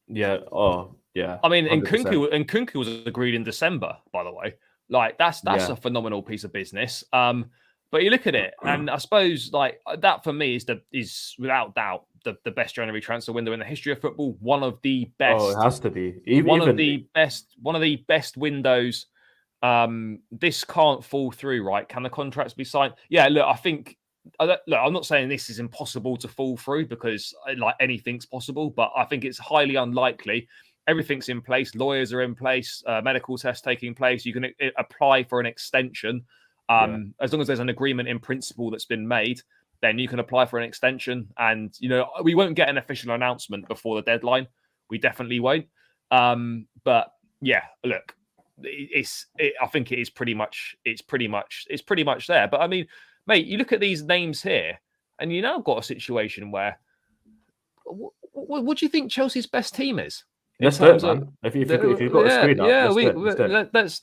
Yeah. Oh, yeah. I mean, and Nkunku was agreed in December, by the way. Like that's a phenomenal piece of business. But you look at it, and I suppose like that for me is without doubt the best January transfer window in the history of football. One of the best. Oh, it has to be. One of the best windows. This can't fall through, right? Can the contracts be signed? Yeah, look, I'm not saying this is impossible to fall through, because like anything's possible, but I think it's highly unlikely. Everything's in place. Lawyers are in place. Medical tests taking place. You can apply for an extension. As long as there's an agreement in principle that's been made, then you can apply for an extension. And, we won't get an official announcement before the deadline. We definitely won't. But yeah, look, I think it is pretty much there. But I mean, mate, you look at these names here, and you now got a situation where what do you think Chelsea's best team is? Let's do it, man. If you've got a screen up, let's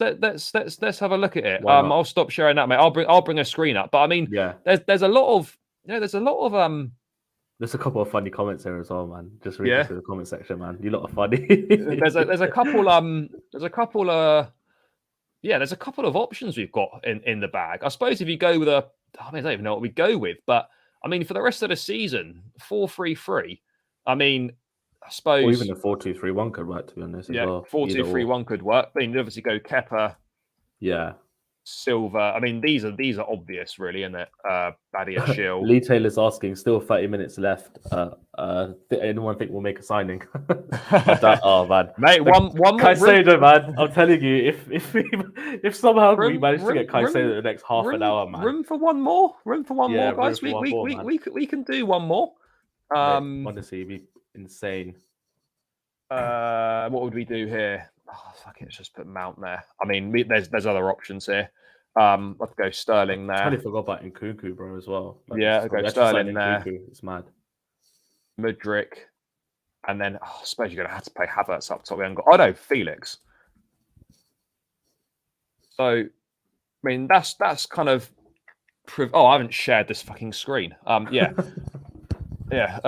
have a look at it. I'll stop sharing that, mate. I'll bring a screen up. But I mean, there's a lot of there's a couple of funny comments there as well, man. Just read through the comment section, man. You lot are funny. there's a couple of options we've got in the bag. I suppose if you go with I don't even know what we go with, but I mean, for the rest of the season, 4-3-3. I mean, I suppose, or even a 4-2-3-1 could work, to be honest. Yeah, as well. 4-2-3-1 could work. I mean, obviously go Kepa, Silva. I mean, these are obvious, really, isn't it? Badia Shield. Lee Taylor's asking, still 30 minutes left. Anyone think we'll make a signing? Oh man, mate, one more. Caicedo, man. I'm telling you, if somehow we manage to get Caicedo in the next half an hour, man. Room for one more, guys. We can do one more. Honestly, it'd be insane. What would we do here? Fuck it, let's just put Mount there. I mean, there's other options here. Let's go Sterling there. I totally forgot about Nkunku, bro, as well. I'll go Sterling there. It's mad. Mudryk, and then I suppose you're gonna have to play Havertz up top. We haven't got. Felix. So, I mean, that's kind of. I haven't shared this fucking screen. Yeah. Yeah,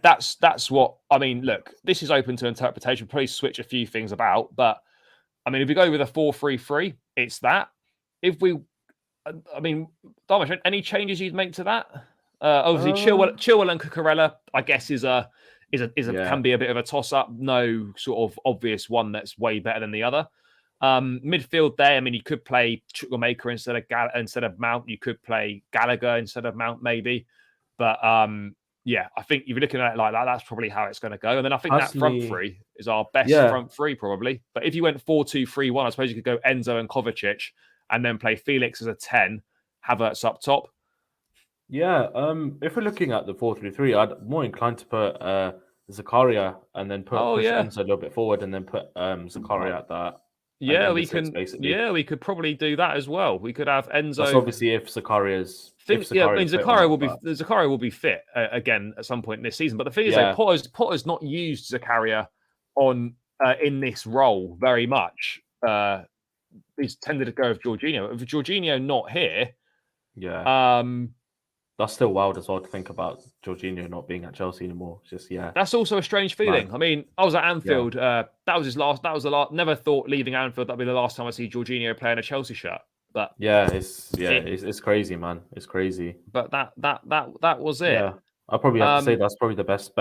that's what I mean. Look, this is open to interpretation. Probably switch a few things about, but I mean, if we go with a 4-3-3, it's that. If we, I mean, Darmish, any changes you'd make to that? Obviously, Chilwell and Cucurella, I guess, can be a bit of a toss up. No sort of obvious one that's way better than the other. Midfield there. I mean, you could play Chukwuemeka instead of Mount. You could play Gallagher instead of Mount, maybe. But yeah, I think if you're looking at it like that, that's probably how it's going to go. And then I think that front three is our best front three, probably. But if you went 4-2-3-1, I suppose you could go Enzo and Kovacic and then play Felix as a 10, Havertz up top. Yeah, if we're looking at the 4-3-3, I'd more inclined to put Zakaria and then push Enzo a little bit forward and then put Zakaria at that. Yeah, we can. Basically. Yeah, we could probably do that as well. We could have Enzo. That's obviously if Zakaria's. Zakaria will be fit again at some point this season. But the thing is, Potter's not used Zakaria on in this role very much. He's tended to go with Jorginho. If Jorginho not here, that's still wild as well to think about Jorginho not being at Chelsea anymore. Just that's also a strange feeling. I mean, I was at Anfield. That was his last. That was the last. Never thought leaving Anfield that'd be the last time I see Jorginho play in a Chelsea shirt. But it's crazy, man. It's crazy. But that was it. Yeah, I probably have to say that's probably the best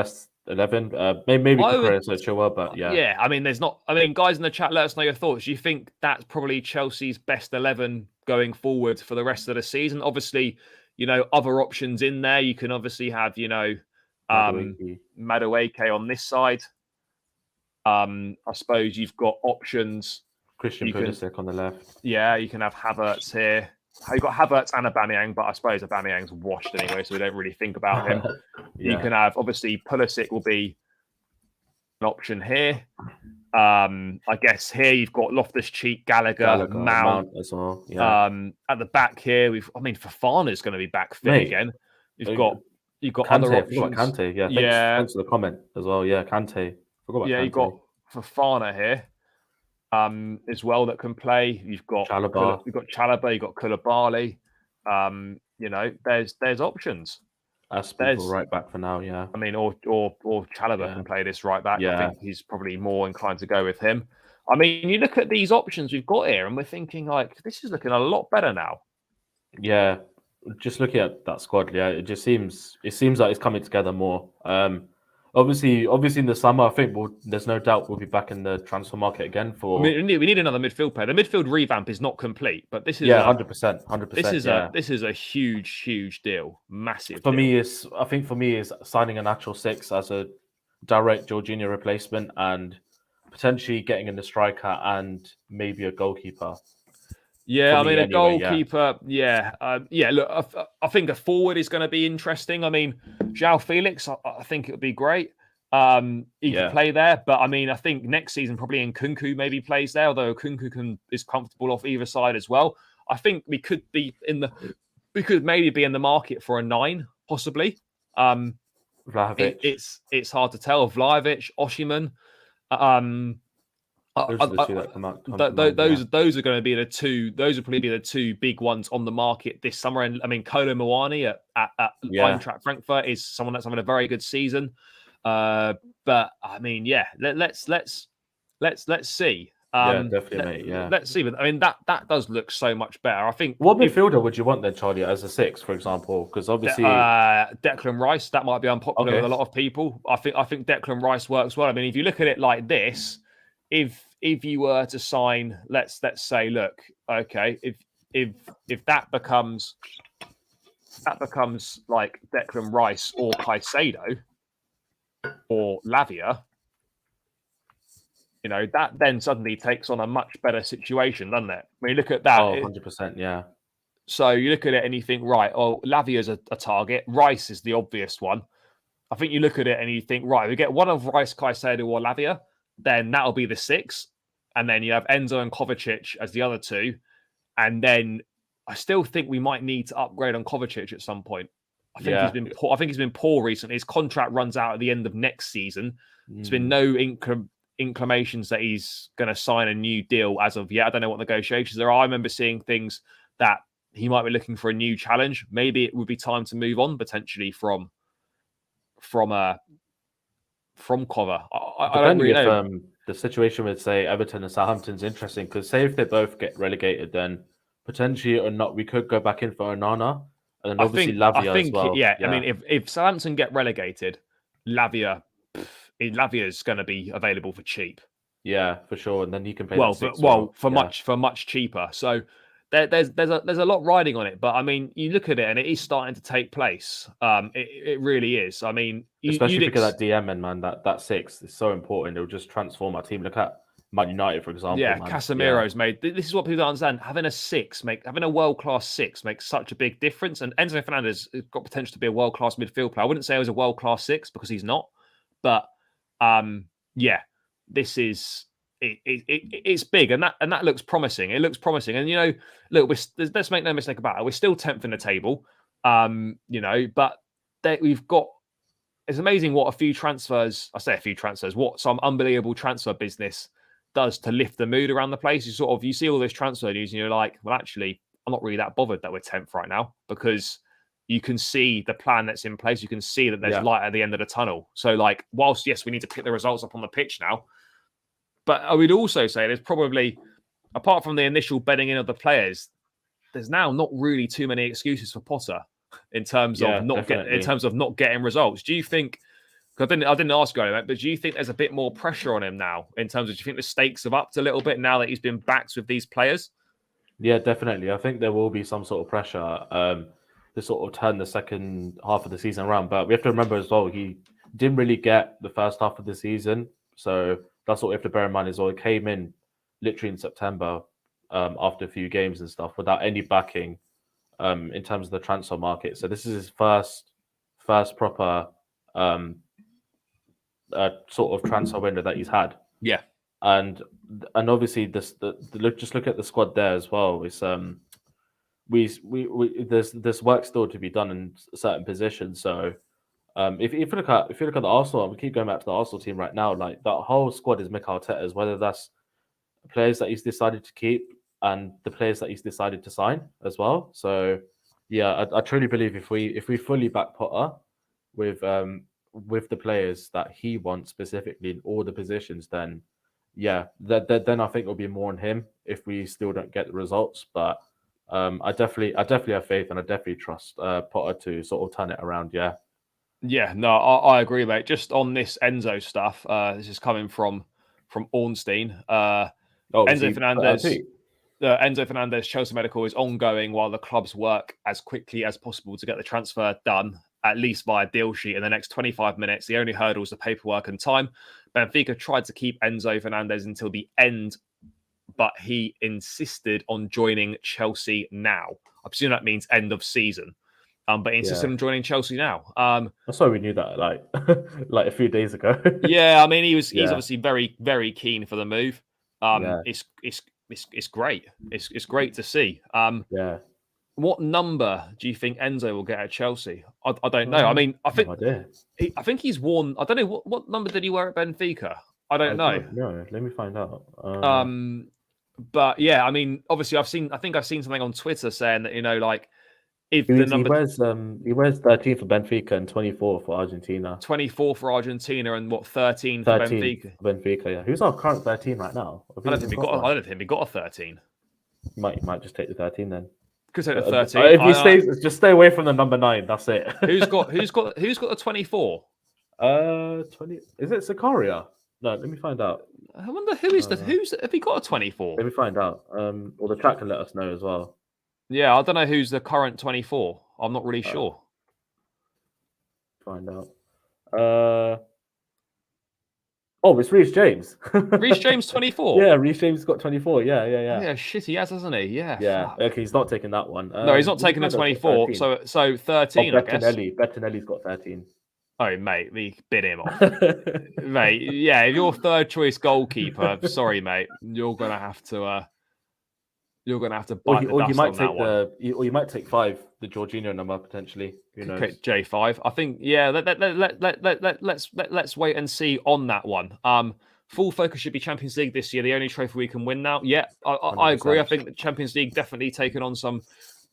11. Maybe Chilwell, but yeah. Yeah, I mean, there's not. I mean, guys in the chat, let us know your thoughts. Do you think that's probably Chelsea's best 11 going forward for the rest of the season? Obviously, you know, other options in there. You can obviously have, you know, Madueke on this side. I suppose you've got options. Christian Pulisic on the left. Yeah, you can have Havertz here. You've got Havertz and Aubameyang, but I suppose Aubameyang's washed anyway, so we don't really think about him. You can have, obviously, Pulisic will be an option here. I guess here you've got Loftus-Cheek, Gallagher, Mount as well. Yeah. At the back here, Fofana's going to be back fit again. You've got Kante, other options. Kante, thanks for the comment as well. Yeah, Kante. Forgot about Kante. You've got Fofana here. As well that can play. You've got Chalobah, you've got Koulibaly. You know, there's options. There's right back for now, yeah. I mean, or Chalobah can play this right back. Yeah. I think he's probably more inclined to go with him. I mean, you look at these options we've got here, and we're thinking like this is looking a lot better now. Yeah, just looking at that squad, it seems like it's coming together more. Obviously, in the summer, I think there's no doubt we'll be back in the transfer market again. We need another midfield player. The midfield revamp is not complete, but this is 100%. This is a huge deal, massive. For me, is signing a natural 6 as a direct Jorginho replacement and potentially getting in the striker and maybe a goalkeeper. Yeah, I mean, a goalkeeper. Look, I think a forward is going to be interesting. I mean, João Felix, I think it would be great. He could play there, but I mean, I think next season probably Nkunku maybe plays there, although Nkunku is comfortable off either side as well. I think we could maybe be in the market for a 9, possibly. Vlahovic. It's hard to tell. Vlahovic, Osimhen. Those are the two that come out. Those are going to be the two. Those will probably be the two big ones on the market this summer. And I mean, Kolo Muani at Eintracht Frankfurt is someone that's having a very good season. But I mean, let's see. Definitely, mate. Yeah, let's see. But I mean, that does look so much better. I think. What midfielder would you want then, Charlie, as a 6, for example? Because obviously, Declan Rice. That might be unpopular with a lot of people. I think Declan Rice works well. I mean, if you look at it like this. If you were to sign, let's say, look, okay, if that becomes like Declan Rice or Caicedo or Lavia, you know, that then suddenly takes on a much better situation, doesn't it? When you look at that, 100%, yeah. So you look at it and you think, right, Lavia's a target. Rice is the obvious one. I think you look at it and you think, right, we get one of Rice, Caicedo or Lavia. Then that'll be the 6. And then you have Enzo and Kovacic as the other 2. And then I still think we might need to upgrade on Kovacic at some point. I think he's been poor. I think he's been poor recently. His contract runs out at the end of next season. There's been no inclinations that he's going to sign a new deal as of yet. I don't know what negotiations there are. I remember seeing things that he might be looking for a new challenge. Maybe it would be time to move on potentially from Cover. I don't really know. If the situation with, say, Everton and Southampton's interesting, because say if they both get relegated, then potentially or not, we could go back in for Onana, and then obviously Lavia as well. Yeah. I mean, if Southampton get relegated, Lavia's going to be available for cheap. Yeah, for sure, and then he can play. Much cheaper. So there's a lot riding on it. But I mean, you look at it and it is starting to take place. It really is. I mean, especially because that DM and man, that 6 is so important. It'll just transform our team. Look at Man United, for example. Yeah, Casemiro's made. This is what people don't understand. Having a world-class 6 makes such a big difference. And Enzo Fernandez has got potential to be a world-class midfield player. I wouldn't say he was a world-class 6 because he's not. But this is it's big, and that looks promising. It looks promising, and look, let's make no mistake about it. We're still 10th in the table, but we've got. It's amazing what a few transfers. I say a few transfers. What some unbelievable transfer business does to lift the mood around the place. You see all this transfer news, and you're like, well, actually, I'm not really that bothered that we're 10th right now because you can see the plan that's in place. You can see that there's light at the end of the tunnel. So, like, whilst yes, we need to pick the results up on the pitch now. But I would also say there's probably, apart from the initial bedding in of the players, there's now not really too many excuses for Potter in terms of not getting results. Do you think? I didn't ask you about it, but do you think there's a bit more pressure on him now in terms of? Do you think the stakes have upped a little bit now that he's been backed with these players? Yeah, definitely. I think there will be some sort of pressure to sort of turn the second half of the season around. But we have to remember as well, he didn't really get the first half of the season, so. That's what we have to bear in mind as well. It came in literally in September after a few games and stuff without any backing in terms of the transfer market. So this is his first proper sort of transfer window that he's had. Yeah, and obviously just look at the squad there as well. It's there's work still to be done in certain positions. So. If you look at the Arsenal, we keep going back to the Arsenal team right now. Like that whole squad is Mikel Arteta's. Whether that's players that he's decided to keep and the players that he's decided to sign as well. So yeah, I truly believe if we fully back Potter with the players that he wants specifically in all the positions, then then I think it'll be more on him if we still don't get the results. But I definitely have faith and I definitely trust Potter to sort of turn it around. Yeah. Yeah, no, I agree, mate. Just on this Enzo stuff, this is coming from Ornstein. Enzo Fernandez Chelsea medical is ongoing while the clubs work as quickly as possible to get the transfer done, at least via deal sheet in the next 25 minutes. The only hurdle is the paperwork and time. Benfica tried to keep Enzo Fernandez until the end, but he insisted on joining Chelsea now. I presume that means end of season. But he insisted on joining Chelsea now. That's why we knew that like a few days ago. Yeah, I mean he's obviously very, very keen for the move. It's great. It's great to see. What number do you think Enzo will get at Chelsea? I don't know. I mean, I think he's worn. I don't know what number did he wear at Benfica. I don't know. No, let me find out. But yeah, I mean, obviously, I think I've seen something on Twitter saying that like. If he wears 13 for Benfica and 24 for Argentina. 24 for Argentina and 13 for Benfica. Benfica, yeah. Who's our current 13 right now? I don't think we got a 13. You might just take the 13 then. Could take the 13. If he stays, just stay away from the number 9. That's it. Who's got the 24? 20. Is it Sakaria? No, let me find out. I wonder have he got a 24? Let me find out. Or the chat can let us know as well. Yeah, I don't know who's the current 24. I'm not really sure. Find out. It's Reece James. Reece James 24. Yeah, Reece James got 24. Yeah. Yeah, shit, he has, hasn't he? Yeah. Yeah. Okay, he's not taking that one. No, he's not taking the 24. So 13. I guess. Bettinelli's got 13. Oh, mate, we bid him off. Mate, yeah, if you're third choice goalkeeper, sorry, mate, you're gonna have to bite the dust on that one. Or you might take 5, the Jorginho number potentially. Who knows? Okay, J5. I think let's wait and see on that one. Full focus should be Champions League this year. The only trophy we can win now. Yeah, I agree. I think the Champions League definitely taken on some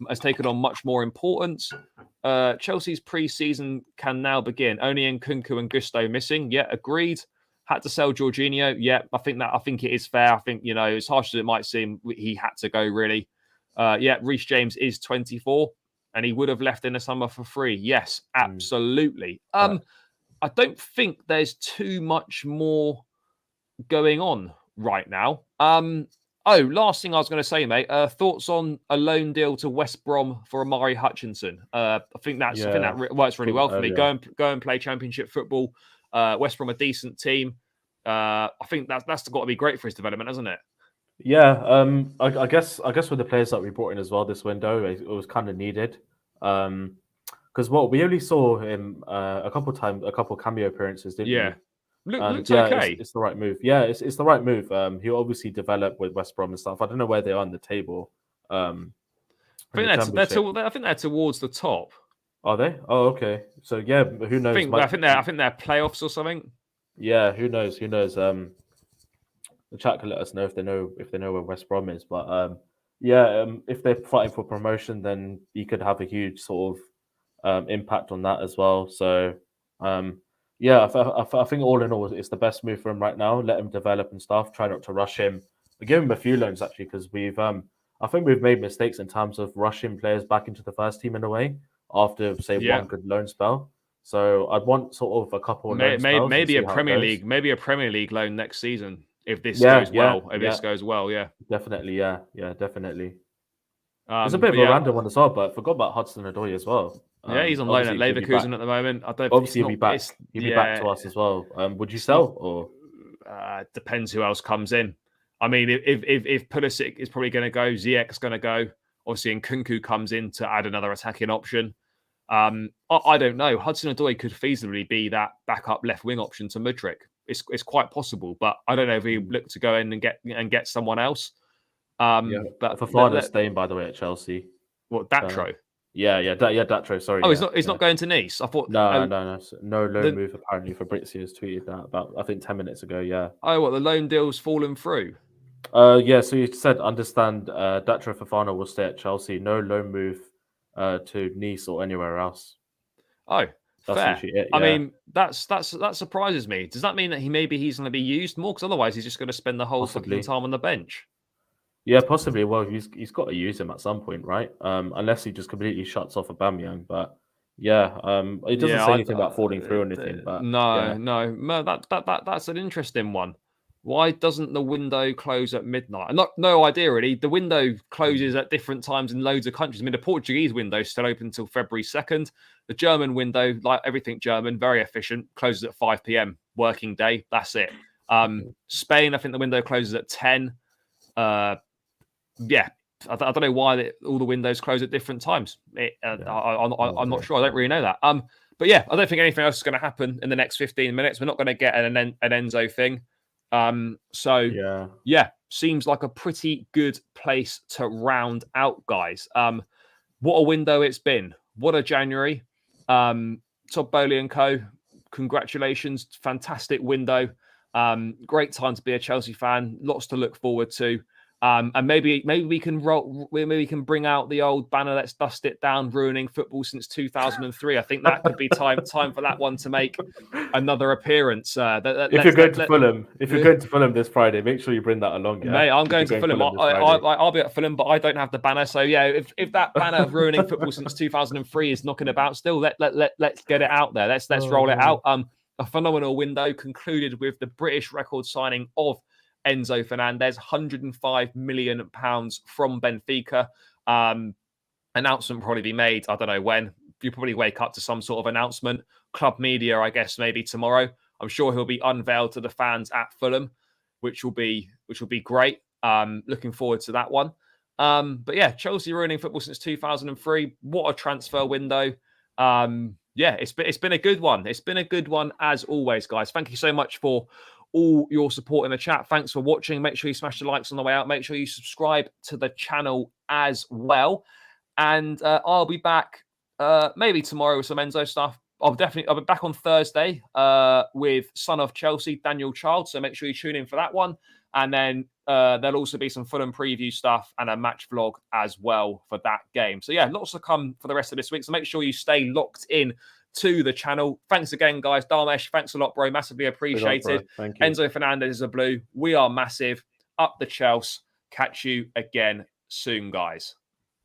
has taken on much more importance. Chelsea's pre-season can now begin. Only Nkunku and Gusto missing. Yeah, agreed. Had to sell Jorginho. Yeah, I think it is fair. I think, as harsh as it might seem, he had to go, really. Reece James is 24 and he would have left in the summer for free. Yes, absolutely. I don't think there's too much more going on right now. Last thing I was going to say, mate. Thoughts on a loan deal to West Brom for Amari Hutchinson? I think that works really well for me. Go and play Championship football. West Brom a decent team. I think that's got to be great for his development, hasn't it? Yeah. I guess with the players that we brought in as well this window, it was kind of needed. Because we only saw him a couple cameo appearances, didn't we? Looks okay. It's the right move. Yeah, it's the right move. He'll obviously develop with West Brom and stuff. I don't know where they are on the table. I think they're towards the top. Are they? Oh, okay. So yeah, who knows? I think they're playoffs or something. Yeah, who knows? The chat can let us know if they know where West Brom is. But if they're fighting for promotion, then he could have a huge sort of impact on that as well. So I think all in all, it's the best move for him right now. Let him develop and stuff. Try not to rush him. We give him a few loans actually, because I think we've made mistakes in terms of rushing players back into the first team in a way after one good loan spell. So I'd want sort of a couple of maybe a Premier League loan next season if this goes well. This goes well, yeah. Definitely, definitely. There's a bit of a random one as well, but I forgot about Hudson-Odoi as well. He's on loan at Leverkusen at the moment. He'll be back to us as well. Would you sell or? Depends who else comes in. I mean, if Pulisic is probably going to go, Ziyech's going to go. Obviously, Nkunku comes in to add another attacking option. I don't know. Hudson-Odoi could feasibly be that backup left wing option to Mudryk. It's quite possible, but I don't know if he look to go in and get someone else. But Fofana's staying, by the way, at Chelsea. What, Datro? Datro. Sorry. Oh, he's not going to Nice. I thought no loan move apparently. Fabrizio has tweeted that about I think 10 minutes ago. Yeah. Oh, what, the loan deal's fallen through? So you said understand Datro Fofana will stay at Chelsea. No loan move to Nice or anywhere else. Oh, that's fair. It, yeah. I mean, that surprises me. Does that mean that he's going to be used more? Because otherwise, he's just going to spend the whole fucking time on the bench. Yeah, possibly. Well, he's got to use him at some point, right? Unless he just completely shuts off Aubameyang. But it doesn't say anything about falling through or anything. But no, that's an interesting one. Why doesn't the window close at midnight? No idea really. The window closes at different times in loads of countries. I mean, the Portuguese window is still open until February 2nd. The German window, like everything German, very efficient, closes at 5 p.m. working day. That's it. Spain, I think the window closes at 10. I don't know why all the windows close at different times. I'm not sure. I don't really know that. But yeah, I don't think anything else is going to happen in the next 15 minutes. We're not going to get an Enzo thing. Seems like a pretty good place to round out, guys. What a window it's been. What a January. Todd Boehly and co. Congratulations. Fantastic window. Great time to be a Chelsea fan. Lots to look forward to. And maybe we can bring out the old banner. Let's dust it down. Ruining football since 2003. I think that could be time for that one to make another appearance. If you're going to Fulham this Friday, make sure you bring that along. Yeah? Mate, I'm going to Fulham. I'll be at Fulham, but I don't have the banner. So yeah, if that banner of ruining football since 2003 is knocking about still, let's get it out there. Let's roll it out. A phenomenal window concluded with the British record signing of Enzo Fernandez, £105 million from Benfica. Announcement will probably be made. I don't know when. You probably wake up to some sort of announcement. Club media, I guess, maybe tomorrow. I'm sure he'll be unveiled to the fans at Fulham, which will be great. Looking forward to that one. But yeah, Chelsea ruining football since 2003. What a transfer window. It's been a good one. It's been a good one as always, guys. Thank you so much for all your support in the chat. Thanks for watching. Make sure you smash the likes on the way out. Make sure you subscribe to the channel as well. And I'll be back maybe tomorrow with some Enzo stuff. I'll be back on Thursday with Son of Chelsea, Daniel Child. So make sure you tune in for that one. And then There'll also be some Fulham preview stuff and a match vlog as well for that game. So yeah, lots to come for the rest of this week. So make sure you stay locked in to the channel. Thanks again, guys. Darmesh, thanks a lot, bro. Massively appreciated. Thank you. Enzo Fernandez is a blue. We are massive. Up the Chelsea. Catch you again soon, guys.